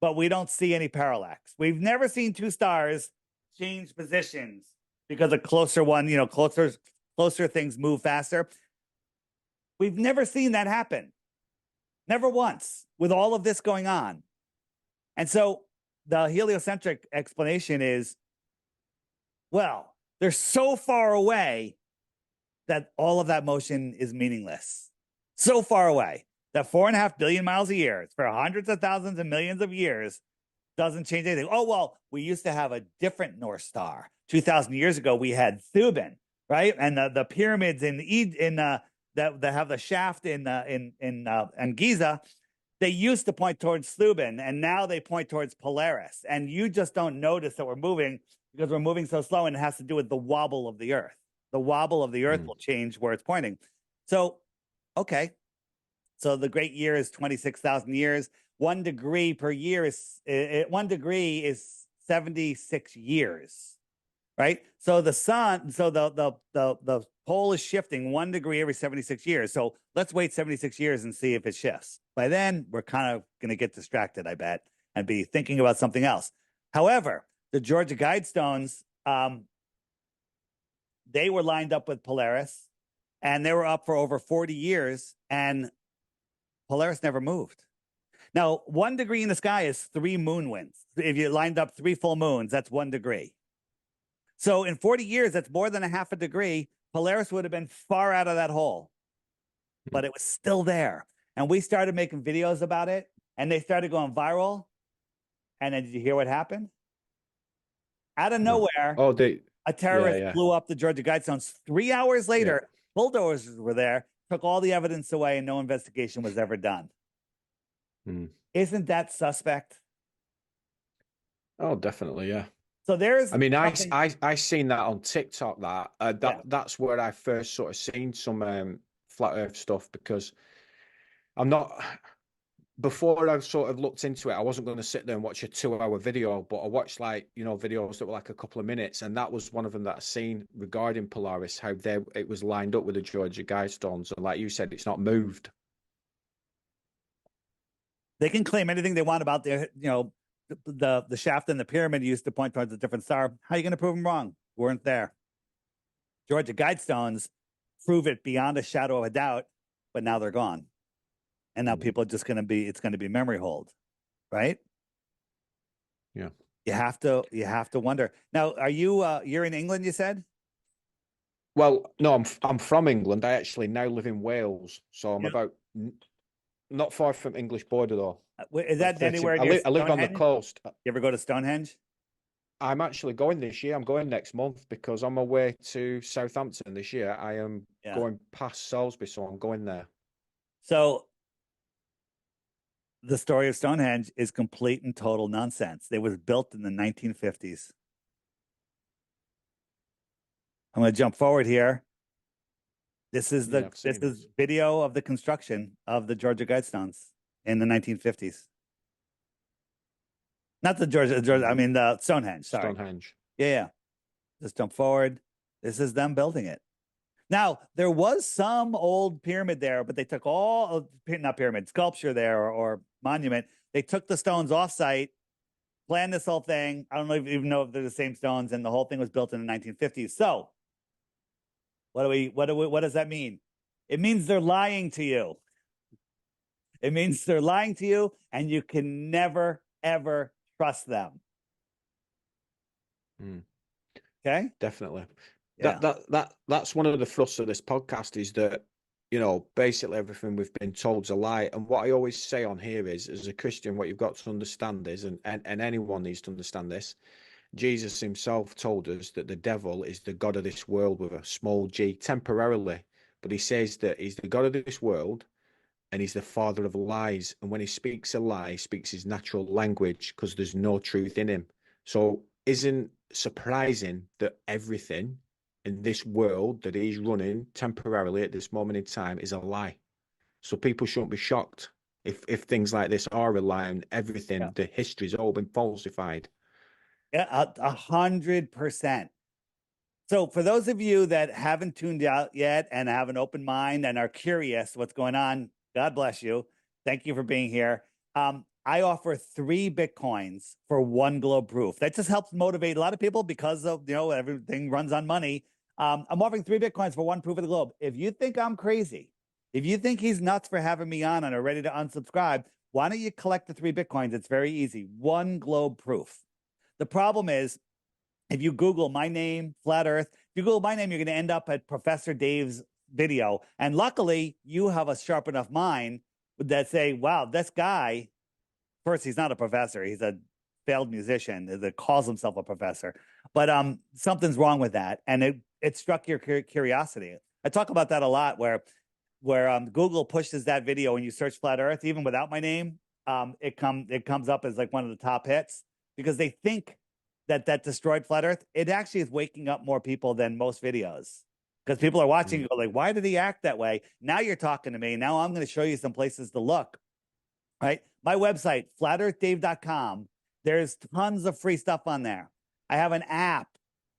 but we don't see any parallax. We've never seen two stars change positions because a closer one, closer things move faster. We've never seen that happen. Never once, with all of this going on. And so the heliocentric explanation is, well, they're so far away that all of that motion is meaningless. So far away that 4.5 billion miles a year, for hundreds of thousands and millions of years, doesn't change anything. Oh, well, we used to have a different North Star. 2,000 years ago, we had Thuban, right? And the pyramids that have the shaft in Giza, they used to point towards Thuban, and now they point towards Polaris. And you just don't notice that we're moving because we're moving so slow, and it has to do with the wobble of the Earth. The wobble of the Earth will change where it's pointing. So, okay. So the great year is 26,000 years. 1 degree per year is 1 degree is 76 years, right? So the sun, so the pole is shifting 1 degree every 76 years. So let's wait 76 years and see if it shifts. By then, we're kind of going to get distracted, I bet, and be thinking about something else. However, the Georgia Guidestones, they were lined up with Polaris, and they were up for over 40 years, and Polaris never moved. Now, 1 degree in the sky is 3 moon winds. If you lined up 3 full moons, that's 1 degree. So in 40 years, that's more than a half a degree. Polaris would have been far out of that hole, but it was still there. And we started making videos about it, and they started going viral. And then did you hear what happened? Out of nowhere, a terrorist blew up the Georgia Guidestones. 3 hours later, bulldozers were there, took all the evidence away, and no investigation was ever done. Isn't that suspect? Oh, definitely, yeah. So there's. I mean, I seen that on TikTok. That's where I first sort of seen some flat Earth stuff, because I'm not. Before I sort of looked into it, I wasn't going to sit there and watch a 2-hour video, but I watched videos that were like a couple of minutes, and that was one of them that I seen regarding Polaris, how it was lined up with the Georgia Guidestones, and like you said, it's not moved. They can claim anything they want about their, the shaft in the pyramid used to point towards a different star. How are you going to prove them wrong? Weren't there. Georgia Guidestones prove it beyond a shadow of a doubt, but now they're gone. And now people are just going to be, it's going to be memory hold, right? Yeah. You have to wonder. Now, are you, you're in England, you said? Well, no, I'm from England. I actually now live in Wales, so I'm Yeah. about not far from English border though. Is About that 30, anywhere near I live on the Stonehenge? coast. You ever go to Stonehenge? I'm actually going this year. I'm going next month because on my way to Southampton this year. I am Yeah. going past Salisbury, so I'm going there. So the story of Stonehenge is complete and total nonsense. It was built in the 1950s. I'm going to jump forward here. This is Yeah, I've this seen is it. video of the construction of the Georgia Guidestones in the 1950s. Not the Georgia, I mean the Stonehenge, sorry. Stonehenge. Yeah. Just jump forward. This is them building it. Now, there was some old pyramid there, but they took all, not pyramid, sculpture there or monument. They took the stones off-site, planned this whole thing. I don't even know if they're the same stones, and the whole thing was built in the 1950s. So, what does that mean? It means they're lying to you. It means they're lying to you, and you can never, ever trust them. Okay? Definitely. Yeah. That's one of the thrusts of this podcast is that, basically everything we've been told is a lie. And what I always say on here is, as a Christian, what you've got to understand is, and anyone needs to understand this, Jesus himself told us that the devil is the god of this world with a small g temporarily. But he says that he's the god of this world and he's the father of lies. And when he speaks a lie, he speaks his natural language because there's no truth in him. So isn't surprising that everything in this world that he's running temporarily at this moment in time is a lie. So people shouldn't be shocked if things like this are a lie and everything, the history's all been falsified. Yeah, 100%. So for those of you that haven't tuned out yet and have an open mind and are curious what's going on, God bless you. Thank you for being here. I offer 3 Bitcoins for 1 globe proof. That just helps motivate a lot of people because of, everything runs on money. I'm offering 3 Bitcoins for 1 proof of the globe. If you think I'm crazy, if you think he's nuts for having me on and are ready to unsubscribe, why don't you collect the 3 Bitcoins? It's very easy. 1 globe proof. The problem is, if you Google my name, Flat Earth, if you Google my name, you're going to end up at Professor Dave's video. And luckily, you have a sharp enough mind that say, wow, this guy, first, he's not a professor. He's a failed musician that calls himself a professor. But something's wrong with that. And it struck your curiosity. I talk about that a lot where Google pushes that video when you search Flat Earth, even without my name, it comes up as like one of the top hits because they think that destroyed Flat Earth. It actually is waking up more people than most videos because people are watching and go like, why did he act that way? Now you're talking to me. Now I'm going to show you some places to look, right? My website, flatearthdave.com. There's tons of free stuff on there. I have an app.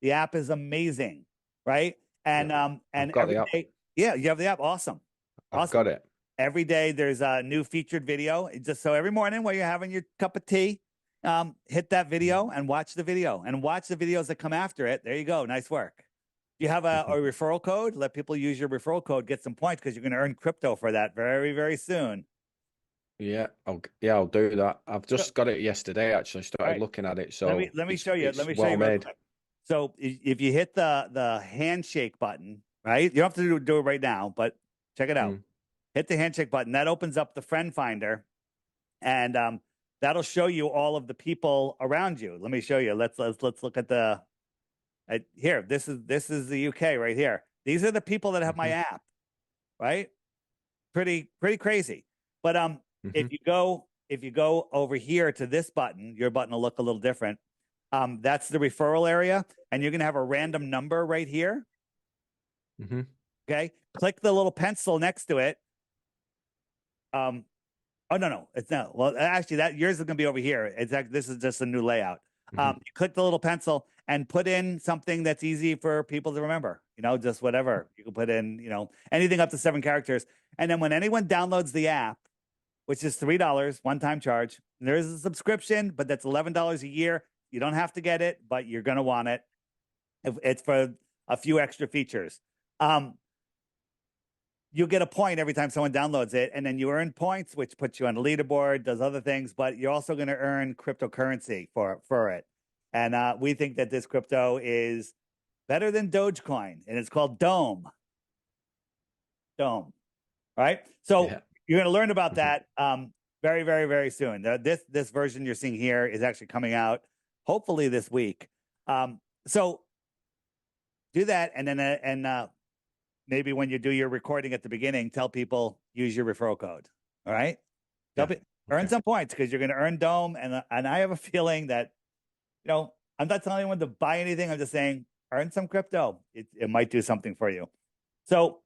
The app is amazing, right? And every day, yeah, you have the app. Awesome. I've got it. Every day there's a new featured video. Just so every morning while you're having your cup of tea, hit that video and watch the video and watch the videos that come after it. There you go. Nice work. You have a referral code. Let people use your referral code, get some points because you're going to earn crypto for that very, very soon. Yeah, I'll do that. I've just got it yesterday. Actually, started looking at it. So let me show you. Let me show you. Made. So if you hit the handshake button, right? You don't have to do it right now, but check it out. Hit the handshake button. That opens up the friend finder, and that'll show you all of the people around you. Let me show you. Let's look at here. This is the UK right here. These are the people that have my app, right? Pretty crazy. But if you go over here to this button, your button will look a little different. That's the referral area, and you're gonna have a random number right here. Okay, click the little pencil next to it. Oh no, it's not. Well, actually, that yours is going to be over here. This is just a new layout. You click the little pencil and put in something that's easy for people to remember. Just whatever you can put in. Anything up to 7 characters. And then when anyone downloads the app, which is $3 one-time charge. And there is a subscription, but that's $11 a year. You don't have to get it, but you're going to want it. It's for a few extra features. You get a point every time someone downloads it, and then you earn points, which puts you on the leaderboard, does other things, but you're also going to earn cryptocurrency for it. And we think that this crypto is better than Dogecoin, and it's called Dome. Dome, right? So you're going to learn about that very, very, very soon. This version you're seeing here is actually coming out hopefully this week. So do that, and then maybe when you do your recording at the beginning, tell people use your referral code. All right, earn some points because you're going to earn Dome, and I have a feeling that, I'm not telling anyone to buy anything. I'm just saying earn some crypto. It might do something for you. So,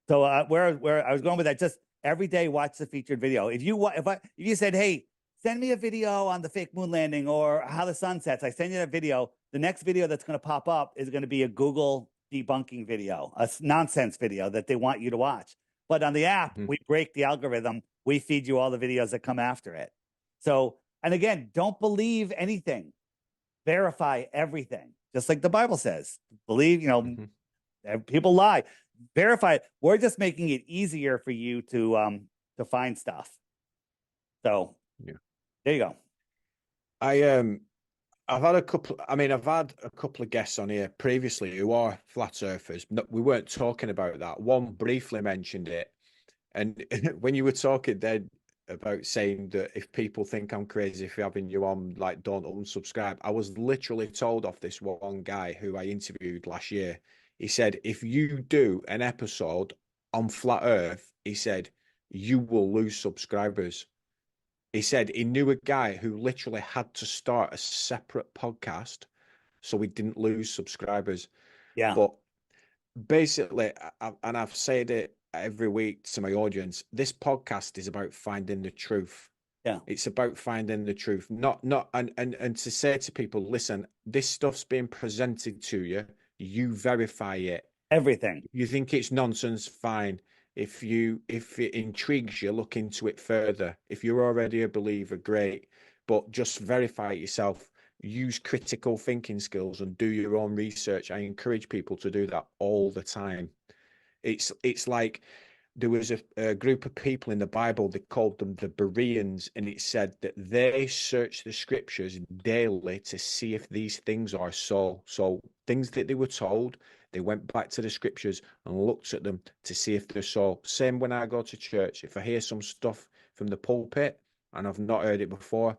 where I was going with that, just every day watch the featured video. If you said, hey, send me a video on the fake moon landing or how the sun sets, I send you that video. The next video that's going to pop up is going to be a Google debunking video, a nonsense video that they want you to watch. But on the app, we break the algorithm. We feed you all the videos that come after it. So, and again, don't believe anything. Verify everything. Just like the Bible says. Believe, people lie. Verify it. We're just making it easier for you to find stuff. So, there you go. I've had a couple of guests on here previously who are flat earthers. No, we weren't talking about that. One briefly mentioned it. And when you were talking then about saying that if people think I'm crazy for having you on, like, don't unsubscribe, I was literally told off this one guy who I interviewed last year. He said, if you do an episode on flat earth, he said, you will lose subscribers. He said he knew a guy who literally had to start a separate podcast so he didn't lose subscribers. Yeah. But basically, and I've said it every week to my audience, this podcast is about finding the truth. Yeah. It's about finding the truth. And to say to people, listen, this stuff's being presented to you. You verify it. Everything. You think it's nonsense, fine. If it intrigues you, look into it further. If you're already a believer, great. But just verify it yourself. Use critical thinking skills and do your own research. I encourage people to do that all the time. It's like there was a group of people in the Bible, they called them the Bereans, and it said that they searched the scriptures daily to see if these things are so. So things that they were told, they went back to the scriptures and looked at them to see if they're so. Same when I go to church. If I hear some stuff from the pulpit and I've not heard it before,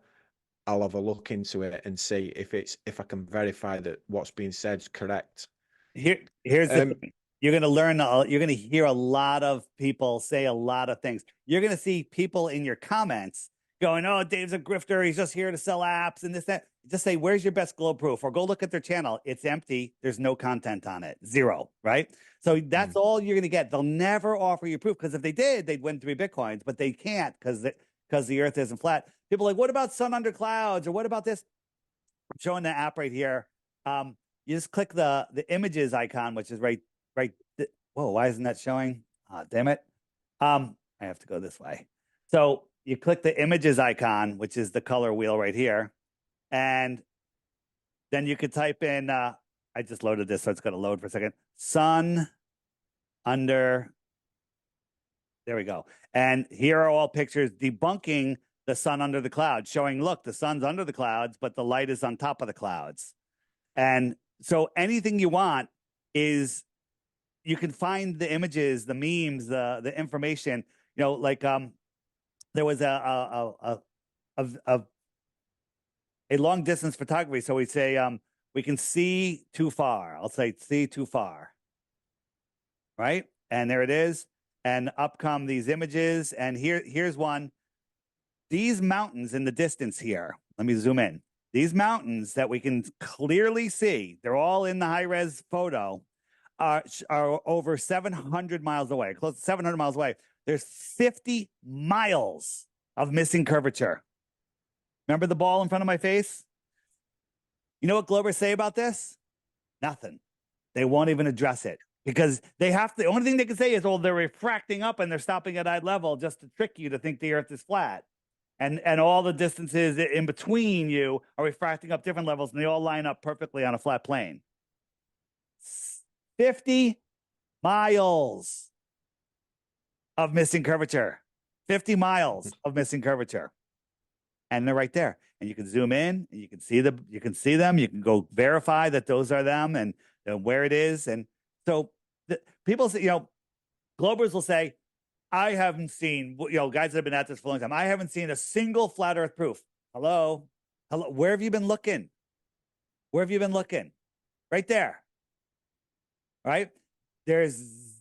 I'll have a look into it and see if I can verify that what's being said is correct. Here's the thing. You're going to learn, you're going to hear a lot of people say a lot of things. You're going to see people in your comments going, oh, Dave's a grifter. He's just here to sell apps and this, that. Just say, where's your best glow proof? Or go look at their channel. It's empty. There's no content on it. Zero, right? So that's all you're going to get. They'll never offer you proof, because if they did, they'd win 3 Bitcoins, but they can't because the earth isn't flat. People are like, what about sun under clouds? Or what about this? I'm showing the app right here. You just click the images icon, which is right. Whoa, why isn't that showing? Damn it. I have to go this way. So you click the images icon, which is the color wheel right here. And then you could type in, I just loaded this, so it's going to load for a second. Sun under, there we go. And here are all pictures debunking the sun under the clouds, showing, look, the sun's under the clouds, but the light is on top of the clouds. And so anything you want is, you can find the images, the memes, the information. Like there was a long distance photography. So we say we can see too far. I'll say see too far, right? And there it is. And up come these images. And here's one. These mountains in the distance here. Let me zoom in. These mountains that we can clearly see. They're all in the high res photo. Are over 700 miles away, close to 700 miles away. There's 50 miles of missing curvature. Remember the ball in front of my face? You know what Globers say about this? Nothing. They won't even address it. because they have to, the only thing they can say is, oh, they're refracting up and they're stopping at eye level just to trick you to think the earth is flat. And all the distances in between you are refracting up different levels, and they all line up perfectly on a flat plane. 50 miles of missing curvature. 50 miles of missing curvature. And they're right there. And you can zoom in and you can see them. You can go verify that those are them and where it is. And so people say, Globers will say, I haven't seen, guys that have been at this for a long time, I haven't seen a single flat earth proof. Hello? Where have you been looking? Where have you been looking? Right there. Right? There's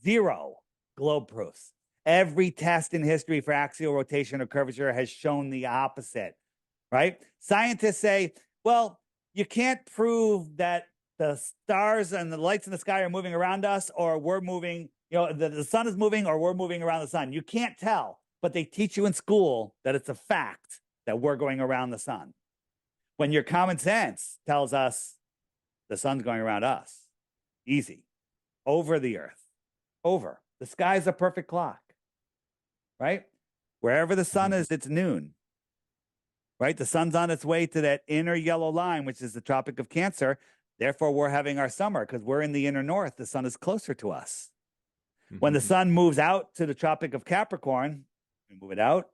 0 globe proofs. Every test in history for axial rotation or curvature has shown the opposite, right? Scientists say, well, you can't prove that the stars and the lights in the sky are moving around us, or we're moving, the sun is moving, or we're moving around the sun. You can't tell, but they teach you in school that it's a fact that we're going around the sun. When your common sense tells us the sun's going around us, easy, over the earth, over. The sky's a perfect clock. Right? Wherever the sun is, it's noon. Right? The sun's on its way to that inner yellow line, which is the Tropic of Cancer. Therefore, we're having our summer because we're in the inner north. The sun is closer to us. When the sun moves out to the Tropic of Capricorn, we move it out.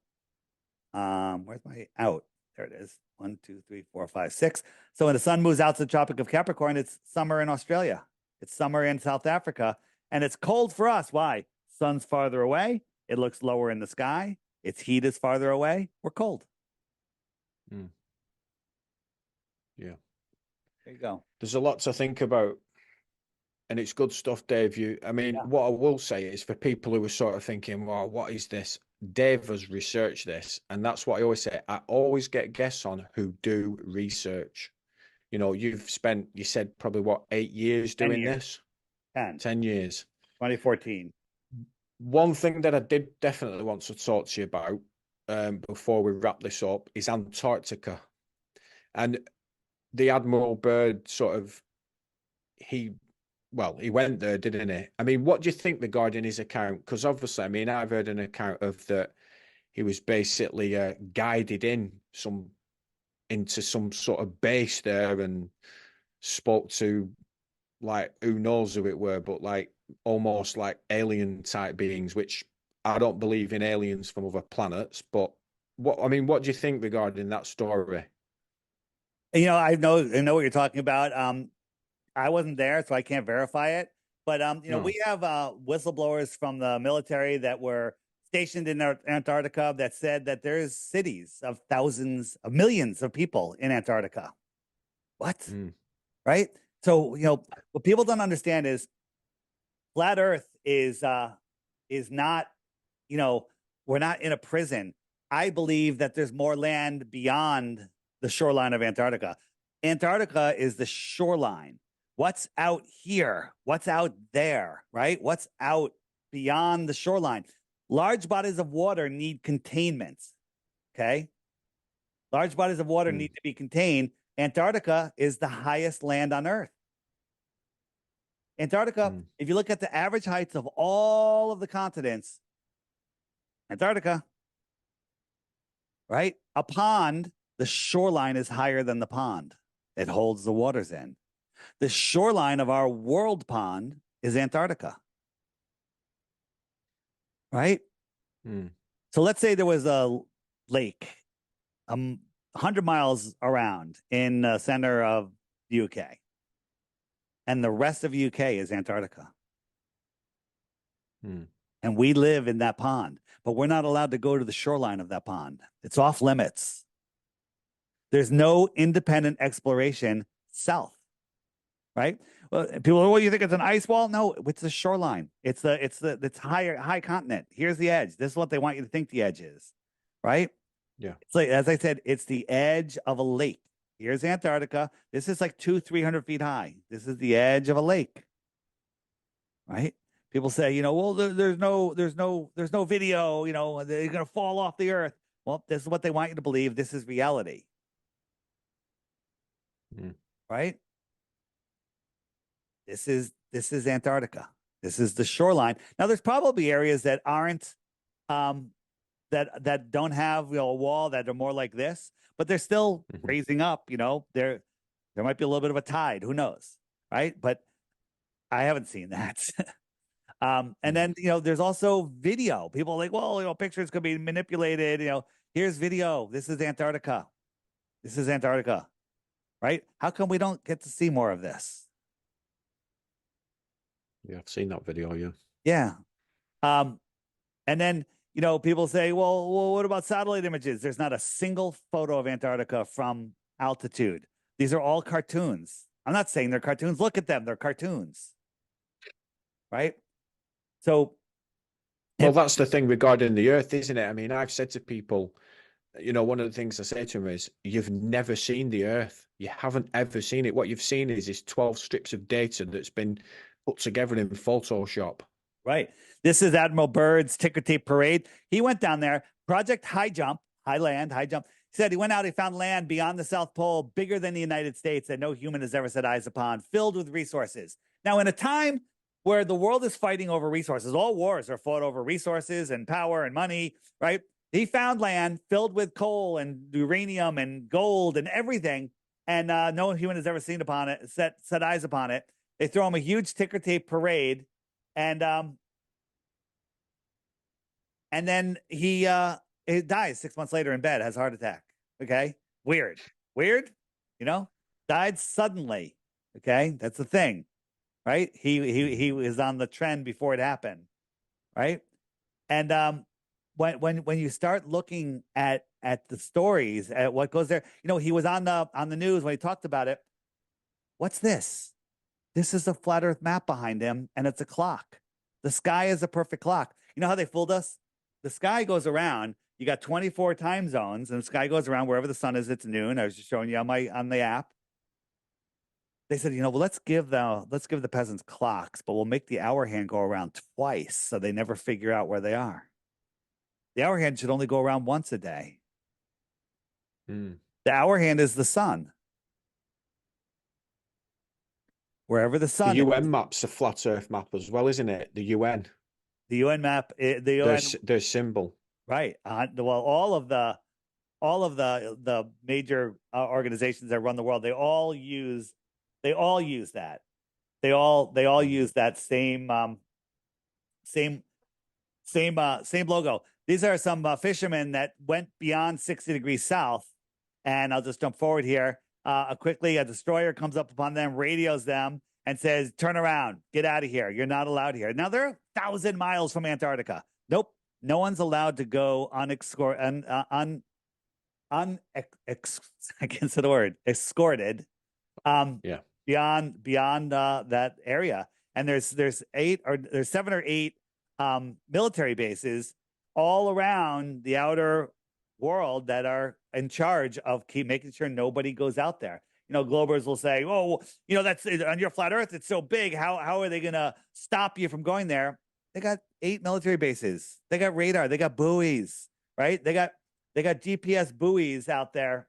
Where's my out? There it is. 1, 2, 3, 4, 5, 6. So when the sun moves out to the Tropic of Capricorn, it's summer in Australia. It's summer in South Africa. And it's cold for us. Why? Sun's farther away. It looks lower in the sky. Its heat is farther away. We're cold. Yeah. There you go. There's a lot to think about. And it's good stuff, Dave. What I will say is, for people who are sort of thinking, well, what is this? Dave has researched this. And that's what I always say. I always get guests on who do research. You've spent, you said probably 8 years doing 10 years. this? 10. 10 years. 2014. One thing that I did definitely want to talk to you about before we wrap this up is Antarctica. And the Admiral Byrd he went there, didn't he? What do you think regarding his account? Because obviously, I've heard an account of that he was basically guided into some sort of base there and spoke to, like, who knows who it were, but like almost like alien type beings, which I don't believe in aliens from other planets. But what do you think regarding that story? I know what you're talking about. I wasn't there, so I can't verify it. But we have whistleblowers from the military that were stationed in Antarctica that said that there's cities of thousands of millions of people in Antarctica. What? Right? So, what people don't understand is flat Earth is not, we're not in a prison. I believe that there's more land beyond the shoreline of Antarctica. Antarctica is the shoreline. What's out here? What's out there, right? What's out beyond the shoreline? Large bodies of water need containment, okay? Large bodies of water need to be contained. Antarctica is the highest land on Earth. Antarctica, if you look at the average heights of all of the continents, Antarctica, right? A pond, the shoreline is higher than the pond. It holds the waters in. The shoreline of our world pond is Antarctica. Right? So let's say there was a lake 100 miles around in the center of the UK. And the rest of UK is Antarctica. And we live in that pond, but we're not allowed to go to the shoreline of that pond. It's off limits. There's no independent exploration south, right? Well, people, well, you think it's an ice wall? No, it's the shoreline. It's high continent. Here's the edge. This is what they want you to think the edge is, right? Yeah. It's like, as I said, it's the edge of a lake. Here's Antarctica. This is like 200-300 feet high. This is the edge of a lake, right? People say, well, there's no video, they're going to fall off the earth. Well, this is what they want you to believe. This is reality. Right? This is Antarctica. This is the shoreline. Now, there's probably areas that aren't that don't have, you know, a wall, that are more like this, but they're still raising up. You know, there might be a little bit of a tide. Who knows, right? But I haven't seen that. And then, you know, there's also video. People are like, well, you know, pictures could be manipulated. You know, here's video. This is Antarctica. This is Antarctica, right? How come we don't get to see more of this? Yeah, I've seen that video. Yeah. Yeah. And then, you know, people say, well, what about satellite images? There's not a single photo of Antarctica from altitude. These are all cartoons. I'm not saying they're cartoons. Look at them. They're cartoons. Right? So, Well, that's the thing regarding the Earth, isn't it? I mean, I've said to people, you know, one of the things I say to them is, you've never seen the Earth. You haven't ever seen it. What you've seen is this 12 strips of data that's been put together in Photoshop. right. This is Admiral Byrd's ticker tape parade. He went down there, Project High Jump, high land, high jump. He said he went out, he found land beyond the South Pole, bigger than the United States, that no human has ever set eyes upon, filled with resources. Now, in a time where the world is fighting over resources, all wars are fought over resources and power and money, right? He found land filled with coal and uranium and gold and everything, and no human has ever seen upon it, set eyes upon it. They throw him a huge ticker tape parade, and then he dies 6 months later in bed, has a heart attack. Okay, weird, you know, died suddenly. Okay, that's the thing, right? He was on the trend before it happened, right? And when you start looking at the stories, at what goes there, you know, he was on the news when he talked about it. What's this? This is a flat Earth map behind him, and it's a clock. The sky is a perfect clock. You know how they fooled us? The sky goes around. You got 24 time zones, and the sky goes around wherever the sun is. It's noon. I was just showing you on the app. They said, you know, well, let's give the peasants clocks, but we'll make the hour hand go around twice, so they never figure out where they are. The hour hand should only go around once a day. The hour hand is the sun. Wherever the sun The UN is. map's a flat Earth map as well, isn't it? The UN. The UN map, the UN, their symbol. Right. Well, all of the major organizations that run the world, they all use that. They all use that same logo. These are some fishermen that went beyond 60 degrees south, and I'll just jump forward here. Quickly, a destroyer comes up upon them, radios them, and says, "Turn around, get out of here. You're not allowed here." Now they're 1,000 miles from Antarctica. Nope, no one's allowed to go escorted. Beyond that area. And there's 7 or 8 military bases all around the outer world that are in charge of making sure nobody goes out there. You know, Globers will say, "Oh, you know, that's on your flat Earth. It's so big. How are they going to stop you from going there?" They got 8 military bases. They got radar. They got buoys, right? They got GPS buoys out there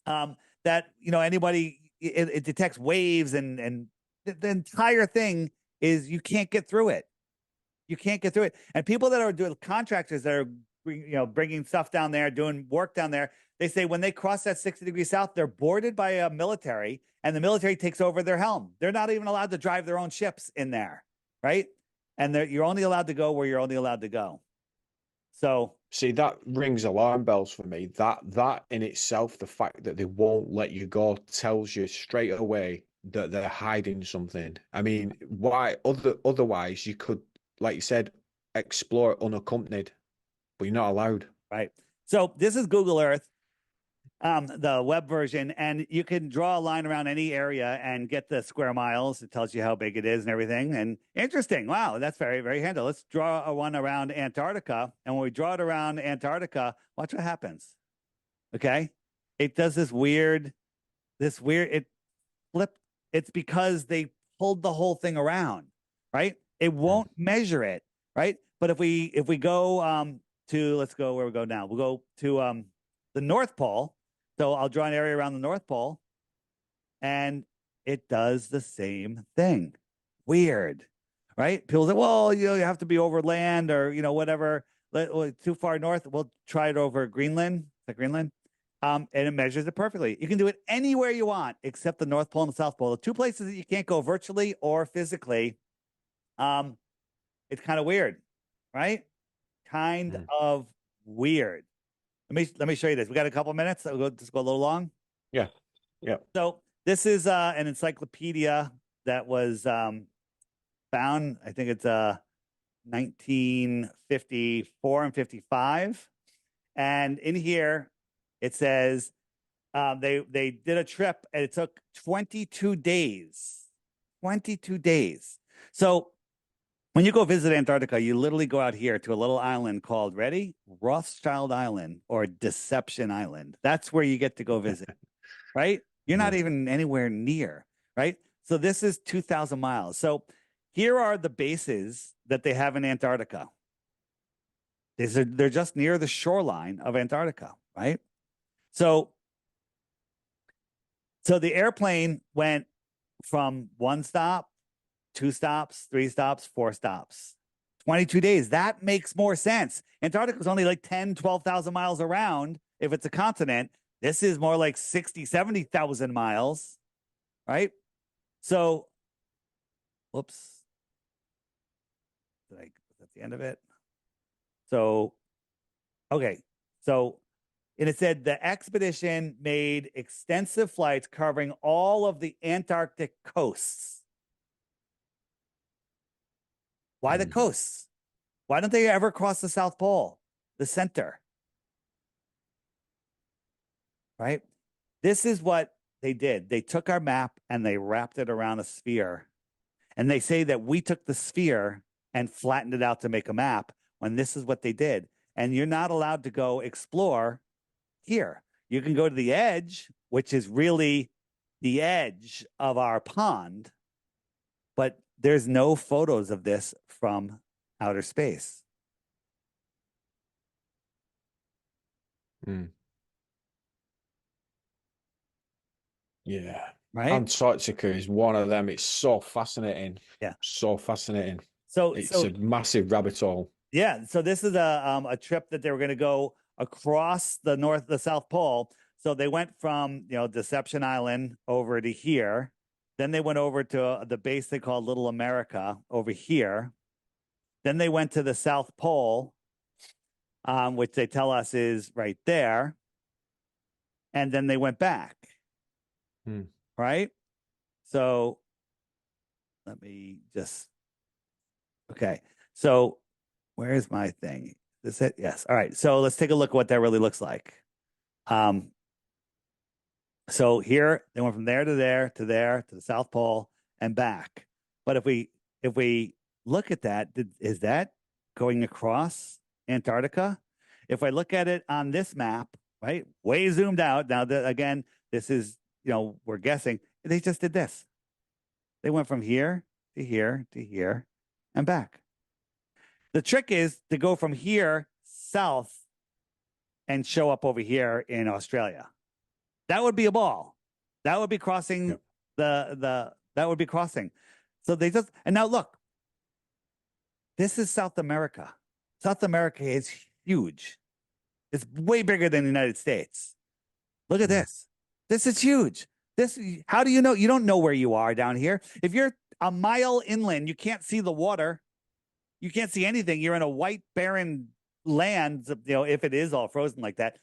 that, you know, anybody, it detects waves, and the entire thing is you can't get through it. You can't get through it. And people that are doing, contractors that are, you know, bringing stuff down there, doing work down there, they say when they cross that 60 degrees south, they're boarded by a military, and the military takes over their helm. They're not even allowed to drive their own ships in there, right? And you're only allowed to go where you're only allowed to go. So see, that rings alarm bells for me. That in itself, the fact that they won't let you go, tells you straight away that they're hiding something. I mean, why otherwise you could, like you said, explore it unaccompanied, but you're not allowed. Right. So this is Google Earth, the web version, and you can draw a line around any area and get the square miles. It tells you how big it is and everything. And interesting. Wow, that's very, very handy. Let's draw one around Antarctica. And when we draw it around Antarctica, watch what happens. Okay. It does this weird, it flipped. It's because they pulled the whole thing around, right? It won't measure it, right? But if we go let's go where we go now. We'll go to the North Pole. So I'll draw an area around the North Pole, and it does the same thing. Weird, right? People say, well, you have to be over land or, whatever, too far north. We'll try it over Greenland. Is that Greenland? And it measures it perfectly. You can do it anywhere you want except the North Pole and the South Pole. The two places that you can't go virtually or physically. It's kind of weird, right? Kind of weird. Let me show you this. We got a couple minutes. We'll just go a little long. Yeah. Yeah. So this is an encyclopedia that was found. I think it's 1954 and 55. And in here, it says they did a trip and it took 22 days. 22 days. So when you go visit Antarctica, you literally go out here to a little island called, ready? Rothschild Island or Deception Island. That's where you get to go visit, right? You're not even anywhere near, right? So this is 2,000 miles. So here are the bases that they have in Antarctica. They're just near the shoreline of Antarctica, right? So the airplane went from one stop, 2 stops, 3 stops, 4 stops. 22 days. That makes more sense. Antarctica is only like 10, 12,000 miles around if it's a continent. This is more like 60, 70,000 miles, right? So, whoops. Was that the end of it? So, okay. So, and it said the expedition made extensive flights covering all of the Antarctic coasts. Why the coasts? Why don't they ever cross the South Pole, the center? Right? This is what they did. They took our map and they wrapped it around a sphere. And they say that we took the sphere and flattened it out to make a map when this is what they did. And you're not allowed to go explore here. You can go to the edge, which is really the edge of our pond, but there's no photos of this from outer space. Yeah. Right. Antarctica is one of them. It's so fascinating. Yeah. So fascinating. So it's a massive rabbit hole. Yeah. So this is a trip that they were going to go across the South Pole. So they went from, Deception Island over to here. Then they went over to the base they call Little America over here. Then they went to the South Pole, which they tell us is right there. And then they went back. Right? So let me just, okay. So where's my thing? Is it? Yes. All right. So let's take a look at what that really looks like. So here they went from there to there to there to the South Pole and back. But if we look at that, is that going across Antarctica? If I look at it on this map, right, way zoomed out. Now, again, this is, we're guessing. They just did this. They went from here to here to here and back. The trick is to go from here south and show up over here in Australia. That would be a ball. That would be crossing that would be crossing. So they just, and now look, this is South America. South America is huge. It's way bigger than the United States. Look at this. This is huge. How do you know? You don't know where you are down here. If you're a mile inland, you can't see the water. You can't see anything. You're in a white, barren land, if it is all frozen like that,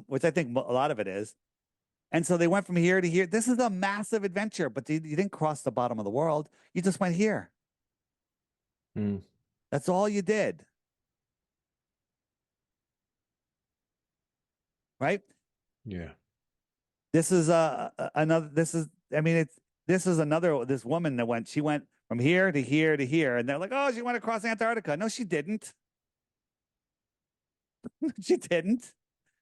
which I think a lot of it is. And so they went from here to here. This is a massive adventure, but you didn't cross the bottom of the world. You just went here. That's all you did. Right? Yeah. This is another, this is another, this woman that she went from here to here to here. And they're like, oh, she went across Antarctica. No, she didn't. She didn't.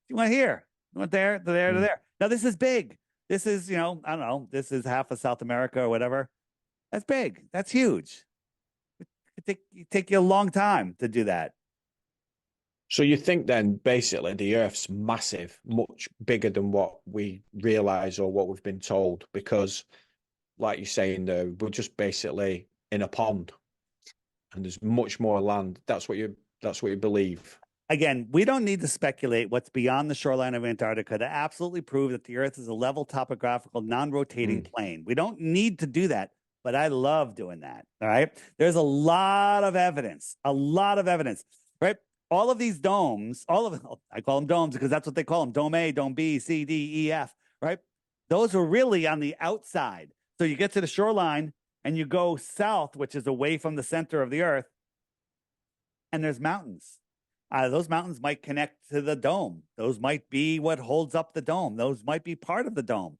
She went here. She went there, to there, to there. Now, this is big. This is, I don't know, this is half of South America or whatever. That's big. That's huge. It take you a long time to do that. So you think then basically the Earth's massive, much bigger than what we realize or what we've been told, because like you're saying, we're just basically in a pond. And there's much more land. That's what you believe. Again, we don't need to speculate what's beyond the shoreline of Antarctica to absolutely prove that the Earth is a level topographical, non-rotating plane. We don't need to do that, but I love doing that. All right. There's a lot of evidence, right? All of these domes, I call them domes because that's what they call them. Dome A, Dome B, C, D, E, F, right? Those are really on the outside. So you get to the shoreline and you go south, which is away from the center of the Earth, and there's mountains. Those mountains might connect to the dome. Those might be what holds up the dome. Those might be part of the dome.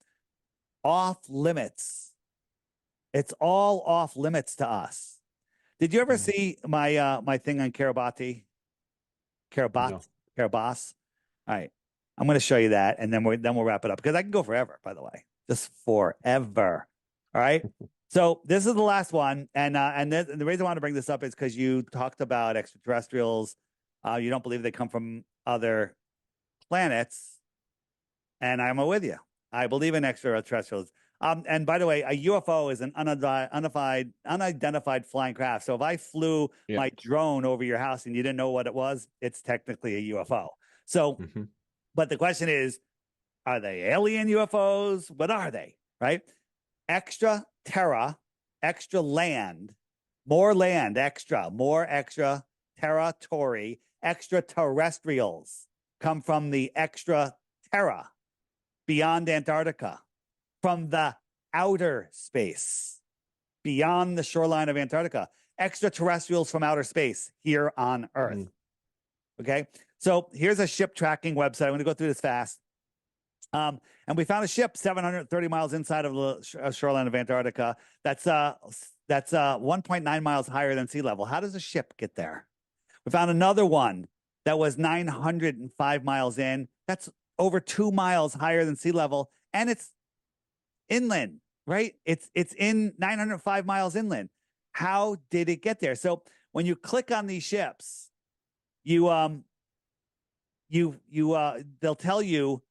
Off limits. It's all off limits to us. Did you ever see my thing on Kiribati? No. Kiribati. All right. I'm going to show you that, and then we'll wrap it up because I can go forever, by the way. Just forever. All right. So this is the last one. And the reason I want to bring this up is because you talked about extraterrestrials. You don't believe they come from other planets. And I'm with you. I believe in extraterrestrials. And by the way, a UFO is an unidentified flying craft. So if I flew my drone over your house and you didn't know what it was, it's technically a UFO. So, but the question is, are they alien UFOs? What are they? Right? Extra terra, extra land, more extra, territory, extraterrestrials come from the extra terra beyond Antarctica, from the outer space beyond the shoreline of Antarctica, extraterrestrials from outer space here on Earth. Okay. So here's a ship tracking website. I'm going to go through this fast. And we found a ship 730 miles inside of the shoreline of Antarctica. That's 1.9 miles higher than sea level. How does a ship get there? We found another one that was 905 miles in. That's over 2 miles higher than sea level, and it's inland, right? It's in 905 miles inland. How did it get there? So when you click on these ships, they'll tell you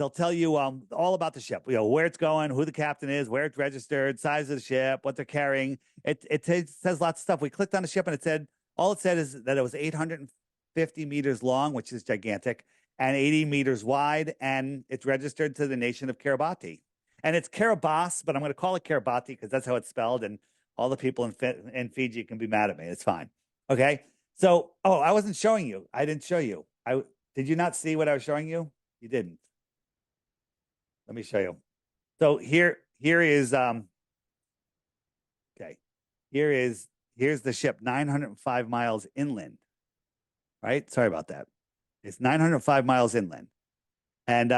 all about the ship, where it's going, who the captain is, where it's registered, size of the ship, what they're carrying. It says lots of stuff. We clicked on the ship and all it said is that it was 850 meters long, which is gigantic, and 80 meters wide, and it's registered to the nation of Kiribati. And it's Kiribati, but I'm going to call it Kiribati because that's how it's spelled, and all the people in Fiji can be mad at me. It's fine. Okay? So, I wasn't showing you. I didn't show you. Did you not see what I was showing you? You didn't. Let me show you. So here is here's the ship 905 miles inland. Right? Sorry about that. It's 905 miles inland. And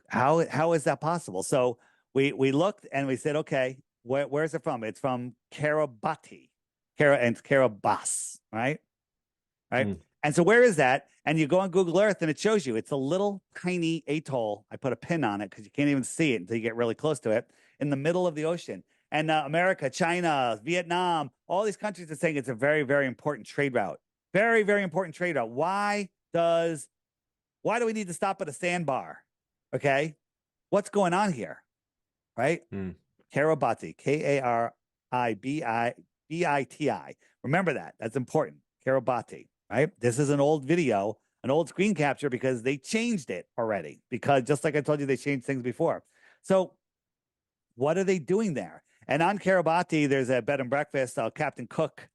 how is that possible? So we looked and we said, okay, where's it from? It's from Kiribati. Kiribati, right? Right? And so where is that? And you go on Google Earth and it shows you it's a little tiny atoll. I put a pin on it because you can't even see it until you get really close to it, in the middle of the ocean. And America, China, Vietnam, all these countries are saying it's a very, very important trade route. Very, very important trade route. Why do we need to stop at a sandbar? Okay. What's going on here? Right? Kiribati, Karibiti. Remember that. That's important. Kiribati. Right? This is an old video, an old screen capture, because they changed it already. Because just like I told you, they changed things before. So what are they doing there? And on Kiribati, there's a bed and breakfast, Captain Cook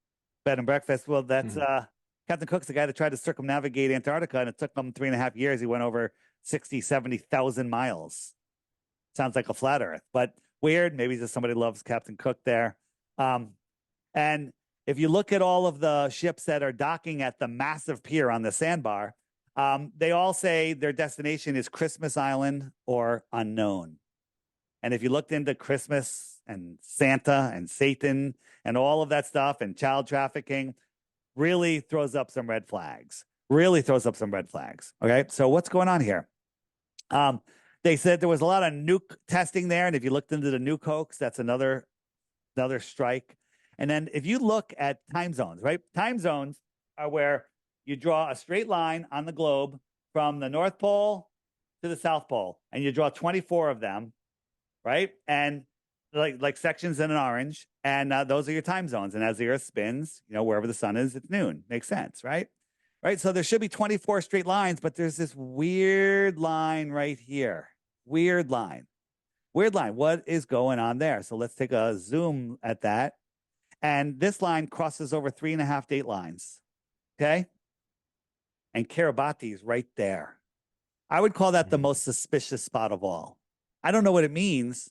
bed and breakfast. Well, that's Captain Cook's the guy that tried to circumnavigate Antarctica, and it took him 3.5 years. He went over 60, 70,000 miles. Sounds like a flat Earth, but weird. Maybe just somebody loves Captain Cook there. And if you look at all of the ships that are docking at the massive pier on the sandbar, they all say their destination is Christmas Island or unknown. And if you looked into Christmas and Santa and Satan and all of that stuff and child trafficking, really throws up some red flags. Okay, so what's going on here? They said there was a lot of nuke testing there, and if you looked into the nuke hoax, that's another strike. And then if you look at time zones, right? Time zones are where you draw a straight line on the globe from the North Pole to the South Pole, and you draw 24 of them, right? And like sections in an orange, and those are your time zones. And as the Earth spins, wherever the sun is, it's noon. Makes sense, right? Right. So there should be 24 straight lines, but there's this weird line right here. Weird line. Weird line. What is going on there? So let's take a zoom at that. And this line crosses over 3.5 date lines. Okay. And Kiribati is right there. I would call that the most suspicious spot of all. I don't know what it means,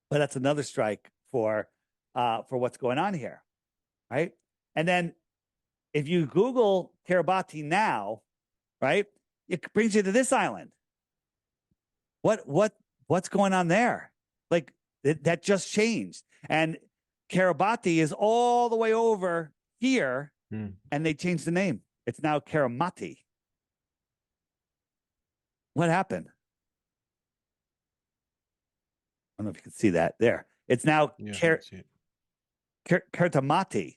but that's another strike for what's going on here, right? And then if you Google Kiribati now, right, it brings you to this island. What's going on there? Like that just changed, and Kiribati is all the way over here, and they changed the name. It's now Karamati. What happened? I don't know if you can see that there. It's now Kertamati.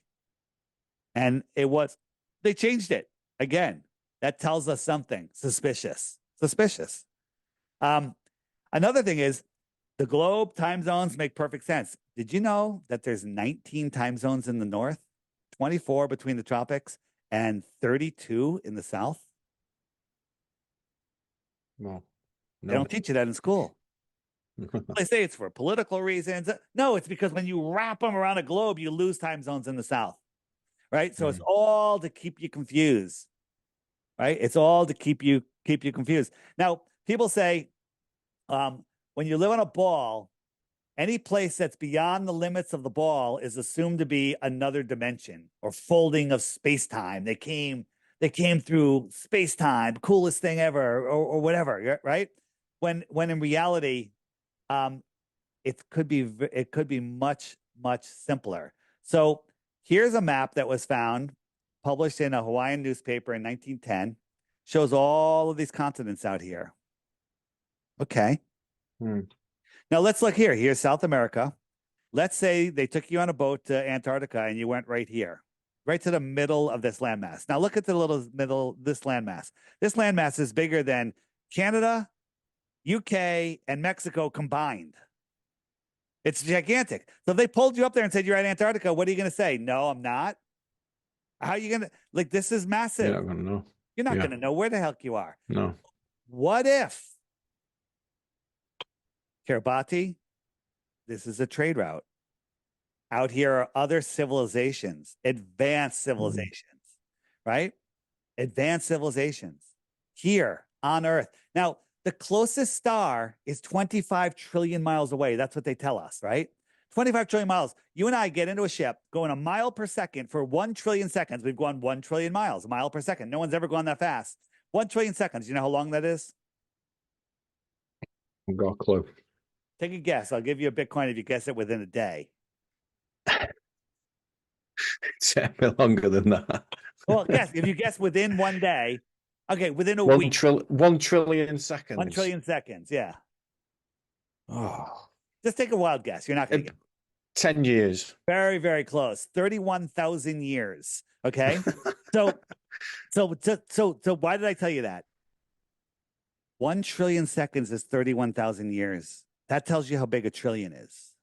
And they changed it again. That tells us something suspicious. Suspicious. Another thing is the globe time zones make perfect sense. Did you know that there's 19 time zones in the north, 24 between the tropics, and 32 in the south? Well, no. They don't teach you that in school. They say it's for political reasons. No, it's because when you wrap them around a globe, you lose time zones in the south, right? So it's all to keep you confused, right? It's all to keep you confused. Now, people say when you live on a ball, any place that's beyond the limits of the ball is assumed to be another dimension or folding of space-time. They came through space-time, coolest thing ever, or whatever, right? When in reality, it could be much, much simpler. So here's a map that was found, published in a Hawaiian newspaper in 1910, shows all of these continents out here. Okay. Now let's look here. Here's South America. Let's say they took you on a boat to Antarctica and you went right here, right to the middle of this landmass. Now look at the little middle, this landmass. This landmass is bigger than Canada, UK, and Mexico combined. It's gigantic. So if they pulled you up there and said you're at Antarctica, what are you going to say? No, I'm not. How are you going to, like, this is massive. You're not going to know. You're not going to know where the heck you are. No. What if Kiribati, this is a trade route. Out here are other civilizations, advanced civilizations, right? Advanced civilizations here on Earth. Now, the closest star is 25 trillion miles away. That's what they tell us, right? 25 trillion miles. You and I get into a ship going a mile per second for 1 trillion seconds. We've gone 1 trillion miles, a mile per second. No one's ever gone that fast. 1 trillion seconds. You know how long that is? I've got a clue. Take a guess. I'll give you a Bitcoin if you guess it within a day. It's a bit longer than that. Well, guess. If you guess within 1 day, okay, within a week. 1 trillion seconds. 1 trillion seconds, yeah. Oh. Just take a wild guess. You're not going to get 10 years. Very, very close. 31,000 years. Okay. So why did I tell you that? 1 trillion seconds is 31,000 years. That tells you how big a trillion is,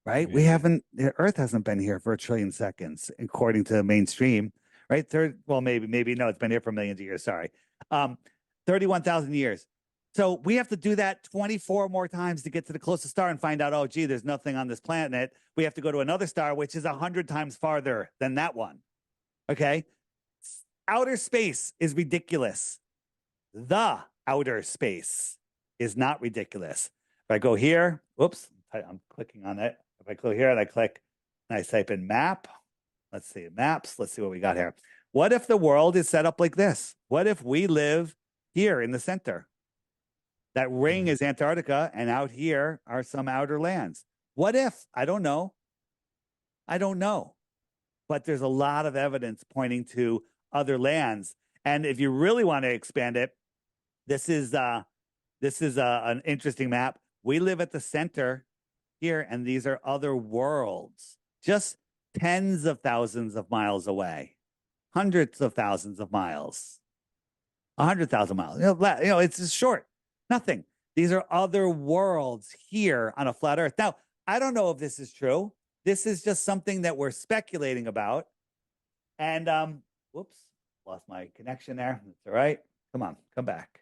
right? Yeah. The Earth hasn't been here for 1 trillion seconds, according to the mainstream, right? Maybe no, it's been here for millions of years. Sorry. 31,000 years. So we have to do that 24 more times to get to the closest star and find out, oh, gee, there's nothing on this planet. We have to go to another star, which is 100 times farther than that one. Okay. Outer space is ridiculous. The outer space is not ridiculous. If I go here, whoops, I'm clicking on it. If I go here and I click and I type in map, let's see, maps. Let's see what we got here. What if the world is set up like this? What if we live here in the center? That ring is Antarctica, and out here are some outer lands. What if? I don't know. I don't know. But there's a lot of evidence pointing to other lands. And if you really want to expand it, this is an interesting map. We live at the center here, and these are other worlds, just tens of thousands of miles away, hundreds of thousands of miles, 100,000 miles. It's just short. Nothing. These are other worlds here on a flat Earth. Now, I don't know if this is true. This is just something that we're speculating about. And whoops, lost my connection there. That's all right. Come on, come back.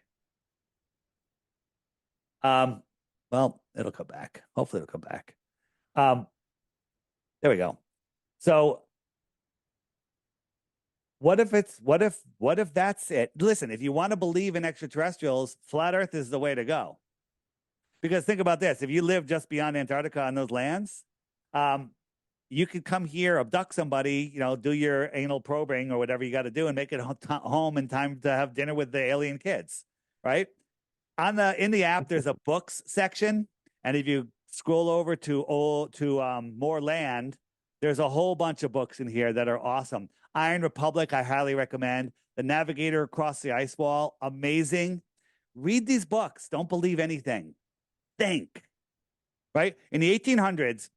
Well, it'll come back. Hopefully it'll come back. There we go. So what if that's it? Listen, if you want to believe in extraterrestrials, flat Earth is the way to go. Because think about this: if you live just beyond Antarctica on those lands, you could come here, abduct somebody, do your anal probing or whatever you got to do, and make it home in time to have dinner with the alien kids, right? In the app, there's a books section, and if you scroll over to more land, there's a whole bunch of books in here that are awesome. Iron Republic, I highly recommend. The Navigator Across the Ice Wall, amazing. Read these books. Don't believe anything. Think, right? In the 1800s,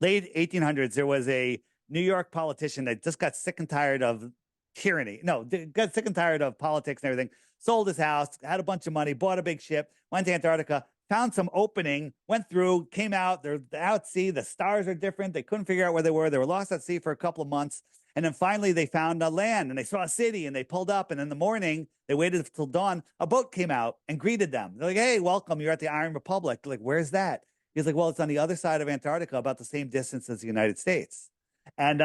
late 1800s, there was a New York politician that just got sick and tired of tyranny. No, got sick and tired of politics and everything. Sold his house, had a bunch of money, bought a big ship, went to Antarctica, found some opening, went through, came out. They're out at sea. The stars are different. They couldn't figure out where they were. They were lost at sea for a couple of months. And then finally they found a land and they saw a city and they pulled up. And in the morning, they waited until dawn. A boat came out and greeted them. They're like, hey, welcome. You're at the Iron Republic. They're like, where's that? He's like, well, it's on the other side of Antarctica, about the same distance as the United States. And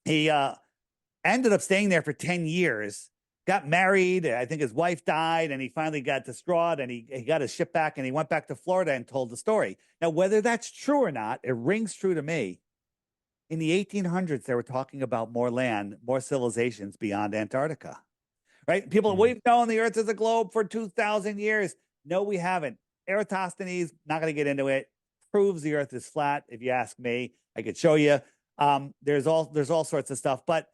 he ended up staying there for 10 years, got married. I think his wife died, and he finally got distraught, and he got his ship back, and he went back to Florida and told the story. Now, whether that's true or not, it rings true to me. In the 1800s, they were talking about more land, more civilizations beyond Antarctica, right? People, we've known the Earth is a globe for 2,000 years. No, we haven't. Eratosthenes, not going to get into it, proves the Earth is flat. If you ask me, I could show you. There's all sorts of stuff. But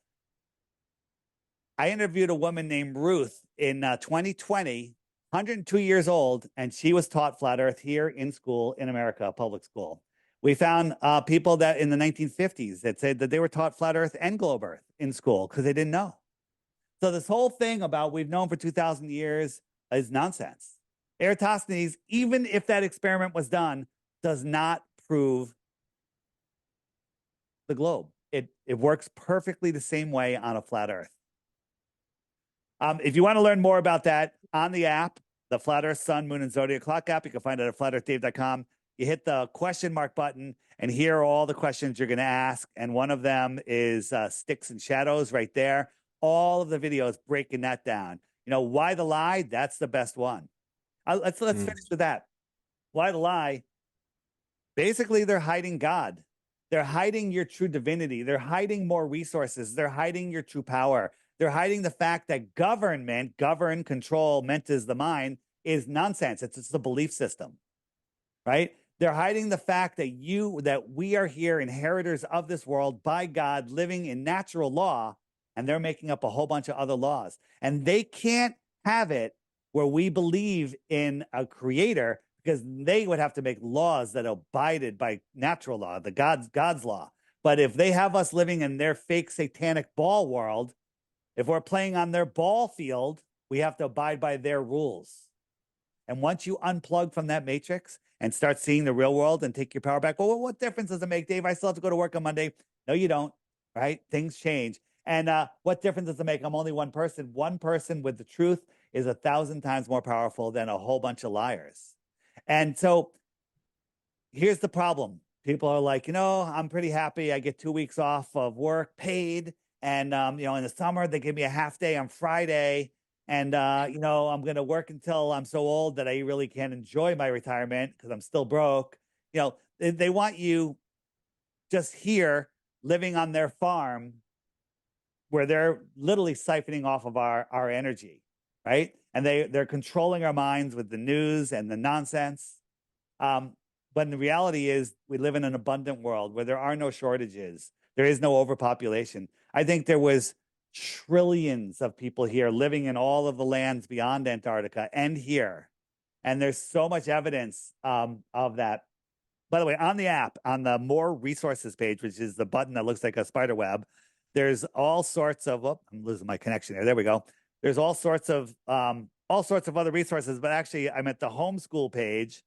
I interviewed a woman named Ruth in 2020, 102 years old, and she was taught flat Earth here in school in America, public school. We found people that in the 1950s that said that they were taught flat Earth and globe Earth in school because they didn't know. So this whole thing about we've known for 2,000 years is nonsense. Eratosthenes, even if that experiment was done, does not prove the globe. It works perfectly the same way on a flat Earth. If you want to learn more about that, on the app, the Flat Earth Sun, Moon, and Zodiac Clock app, you can find it at flatearthdave.com. You hit the question mark button, and here are all the questions you're going to ask. And one of them is sticks and shadows right there. All of the videos breaking that down. Why the lie? That's the best one. Let's finish with that. Why the lie? Basically, they're hiding God. They're hiding your true divinity. They're hiding more resources. They're hiding your true power. They're hiding the fact that govern, control, ment is the mind, is nonsense. It's the belief system, right? They're hiding the fact that we are here, inheritors of this world by God, living in natural law, and they're making up a whole bunch of other laws. And they can't have it where we believe in a creator, because they would have to make laws that abided by natural law, the God's law. But if they have us living in their fake satanic ball world, if we're playing on their ball field, we have to abide by their rules. And once you unplug from that matrix and start seeing the real world and take your power back, well, what difference does it make, Dave? I still have to go to work on Monday. No, you don't, right? Things change. And what difference does it make? I'm only one person. One person with the truth is 1,000 times more powerful than a whole bunch of liars. And so here's the problem. People are like, I'm pretty happy. I get 2 weeks off of work paid. And, in the summer, they give me a half day on Friday. And, I'm going to work until I'm so old that I really can't enjoy my retirement because I'm still broke. They want you just here living on their farm where they're literally siphoning off of our energy, right? And they're controlling our minds with the news and the nonsense. But the reality is we live in an abundant world where there are no shortages. There is no overpopulation. I think there was trillions of people here living in all of the lands beyond Antarctica and here. And there's so much evidence of that. By the way, on the app, on the more resources page, which is the button that looks like a spider web, there's all sorts of, I'm losing my connection here. There we go. There's all sorts of other resources, but actually I'm at the homeschool page.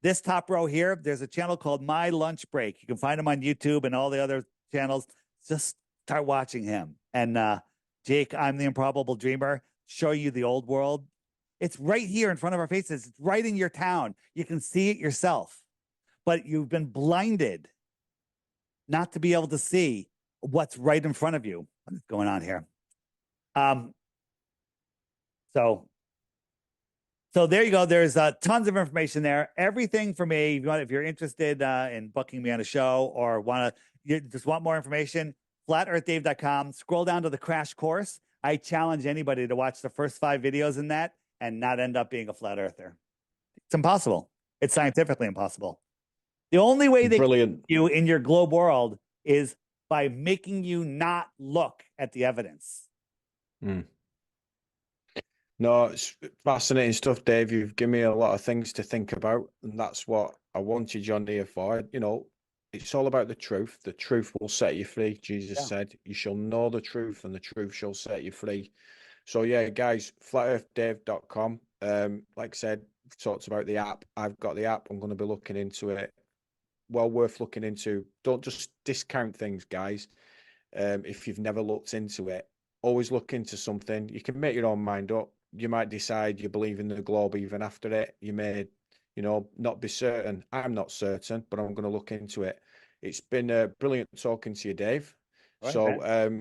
This top row here, there's a channel called My Lunch Break. You can find him on YouTube and all the other channels. Just start watching him. And Jake, I'm the Improbable Dreamer, show you the old world. It's right here in front of our faces. It's right in your town. You can see it yourself, but you've been blinded not to be able to see what's right in front of you. What's going on here? So there you go. There's tons of information there. Everything for me. If you're interested in booking me on a show or just want more information, flatearthdave.com. Scroll down to the crash course. I challenge anybody to watch the first 5 videos in that and not end up being a flat earther. It's impossible. It's scientifically impossible. The only way they keep you in your globe world is by making you not look at the evidence. No, it's fascinating stuff, Dave. You've given me a lot of things to think about, and that's what I wanted you on here for. You know, it's all about the truth. The truth will set you free. Jesus said, "You shall know the truth, and the truth shall set you free." So yeah, guys, flatearthdave.com. Like I said, we've talked about the app. I've got the app. I'm going to be looking into it. Well worth looking into. Don't just discount things, guys. If you've never looked into it, always look into something. You can make your own mind up. You might decide you believe in the globe even after it. You may, not be certain. I'm not certain, but I'm going to look into it. It's been brilliant talking to you, Dave. Right, so,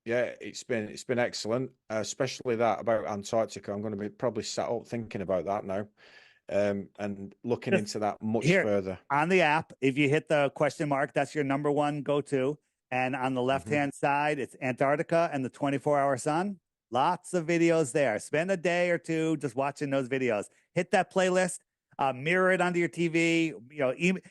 yeah, it's been excellent, especially that about Antarctica. I'm going to be probably sat up thinking about that now, and looking into that much further. On the app, if you hit the question mark, that's your number one go-to. And on the left-hand side, it's Antarctica and the 24-hour sun. Lots of videos there. Spend a day or two just watching those videos. Hit that playlist, mirror it onto your TV.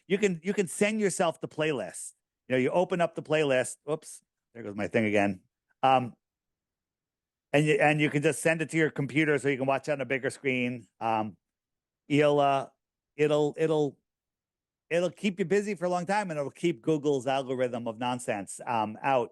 You can send yourself the playlist. You open up the playlist. Oops, there goes my thing again. And you can just send it to your computer so you can watch it on a bigger screen. It'll keep you busy for a long time, and it'll keep Google's algorithm of nonsense out.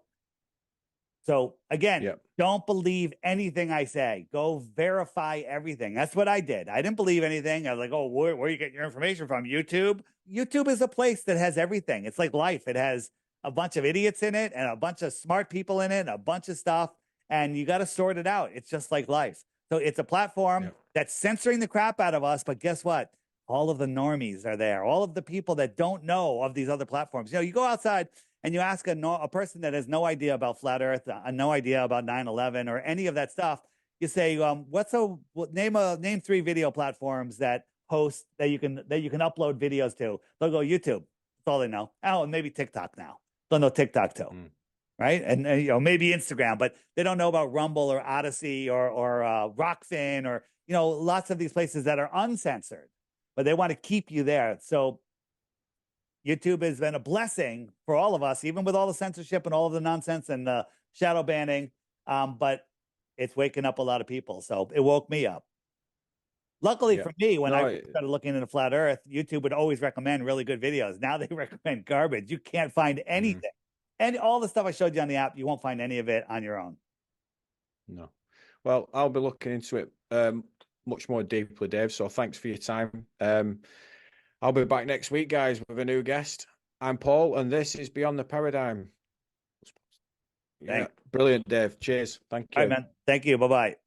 So again, don't believe anything I say. Go verify everything. That's what I did. I didn't believe anything. I was like, oh, where are you getting your information from? YouTube? YouTube is a place that has everything. It's like life. It has a bunch of idiots in it and a bunch of smart people in it and a bunch of stuff, and you got to sort it out. It's just like life. So it's a platform that's censoring the crap out of us, but guess what? All of the normies are there. All of the people that don't know of these other platforms. You go outside and you ask a person that has no idea about flat Earth, no idea about 9/11 or any of that stuff. You say, name 3 video platforms that host that you can upload videos to. They'll go YouTube. That's all they know. Oh, and maybe TikTok now. They'll know TikTok too. Right. And maybe Instagram, but they don't know about Rumble or Odyssey or Rockfin or, lots of these places that are uncensored, but they want to keep you there. So YouTube has been a blessing for all of us, even with all the censorship and all of the nonsense and the shadow banning. But it's waking up a lot of people. So it woke me up. Luckily for me, when I started looking into flat Earth, YouTube would always recommend really good videos. Now they recommend garbage. You can't find anything. And all the stuff I showed you on the app, you won't find any of it on your own. No. Well, I'll be looking into it much more deeply, Dave. So thanks for your time. I'll be back next week, guys, with a new guest. I'm Paul, and this is Beyond the Paradigm. Yeah, brilliant, Dave. Cheers. Thank you. All right, man. Thank you. Bye-bye.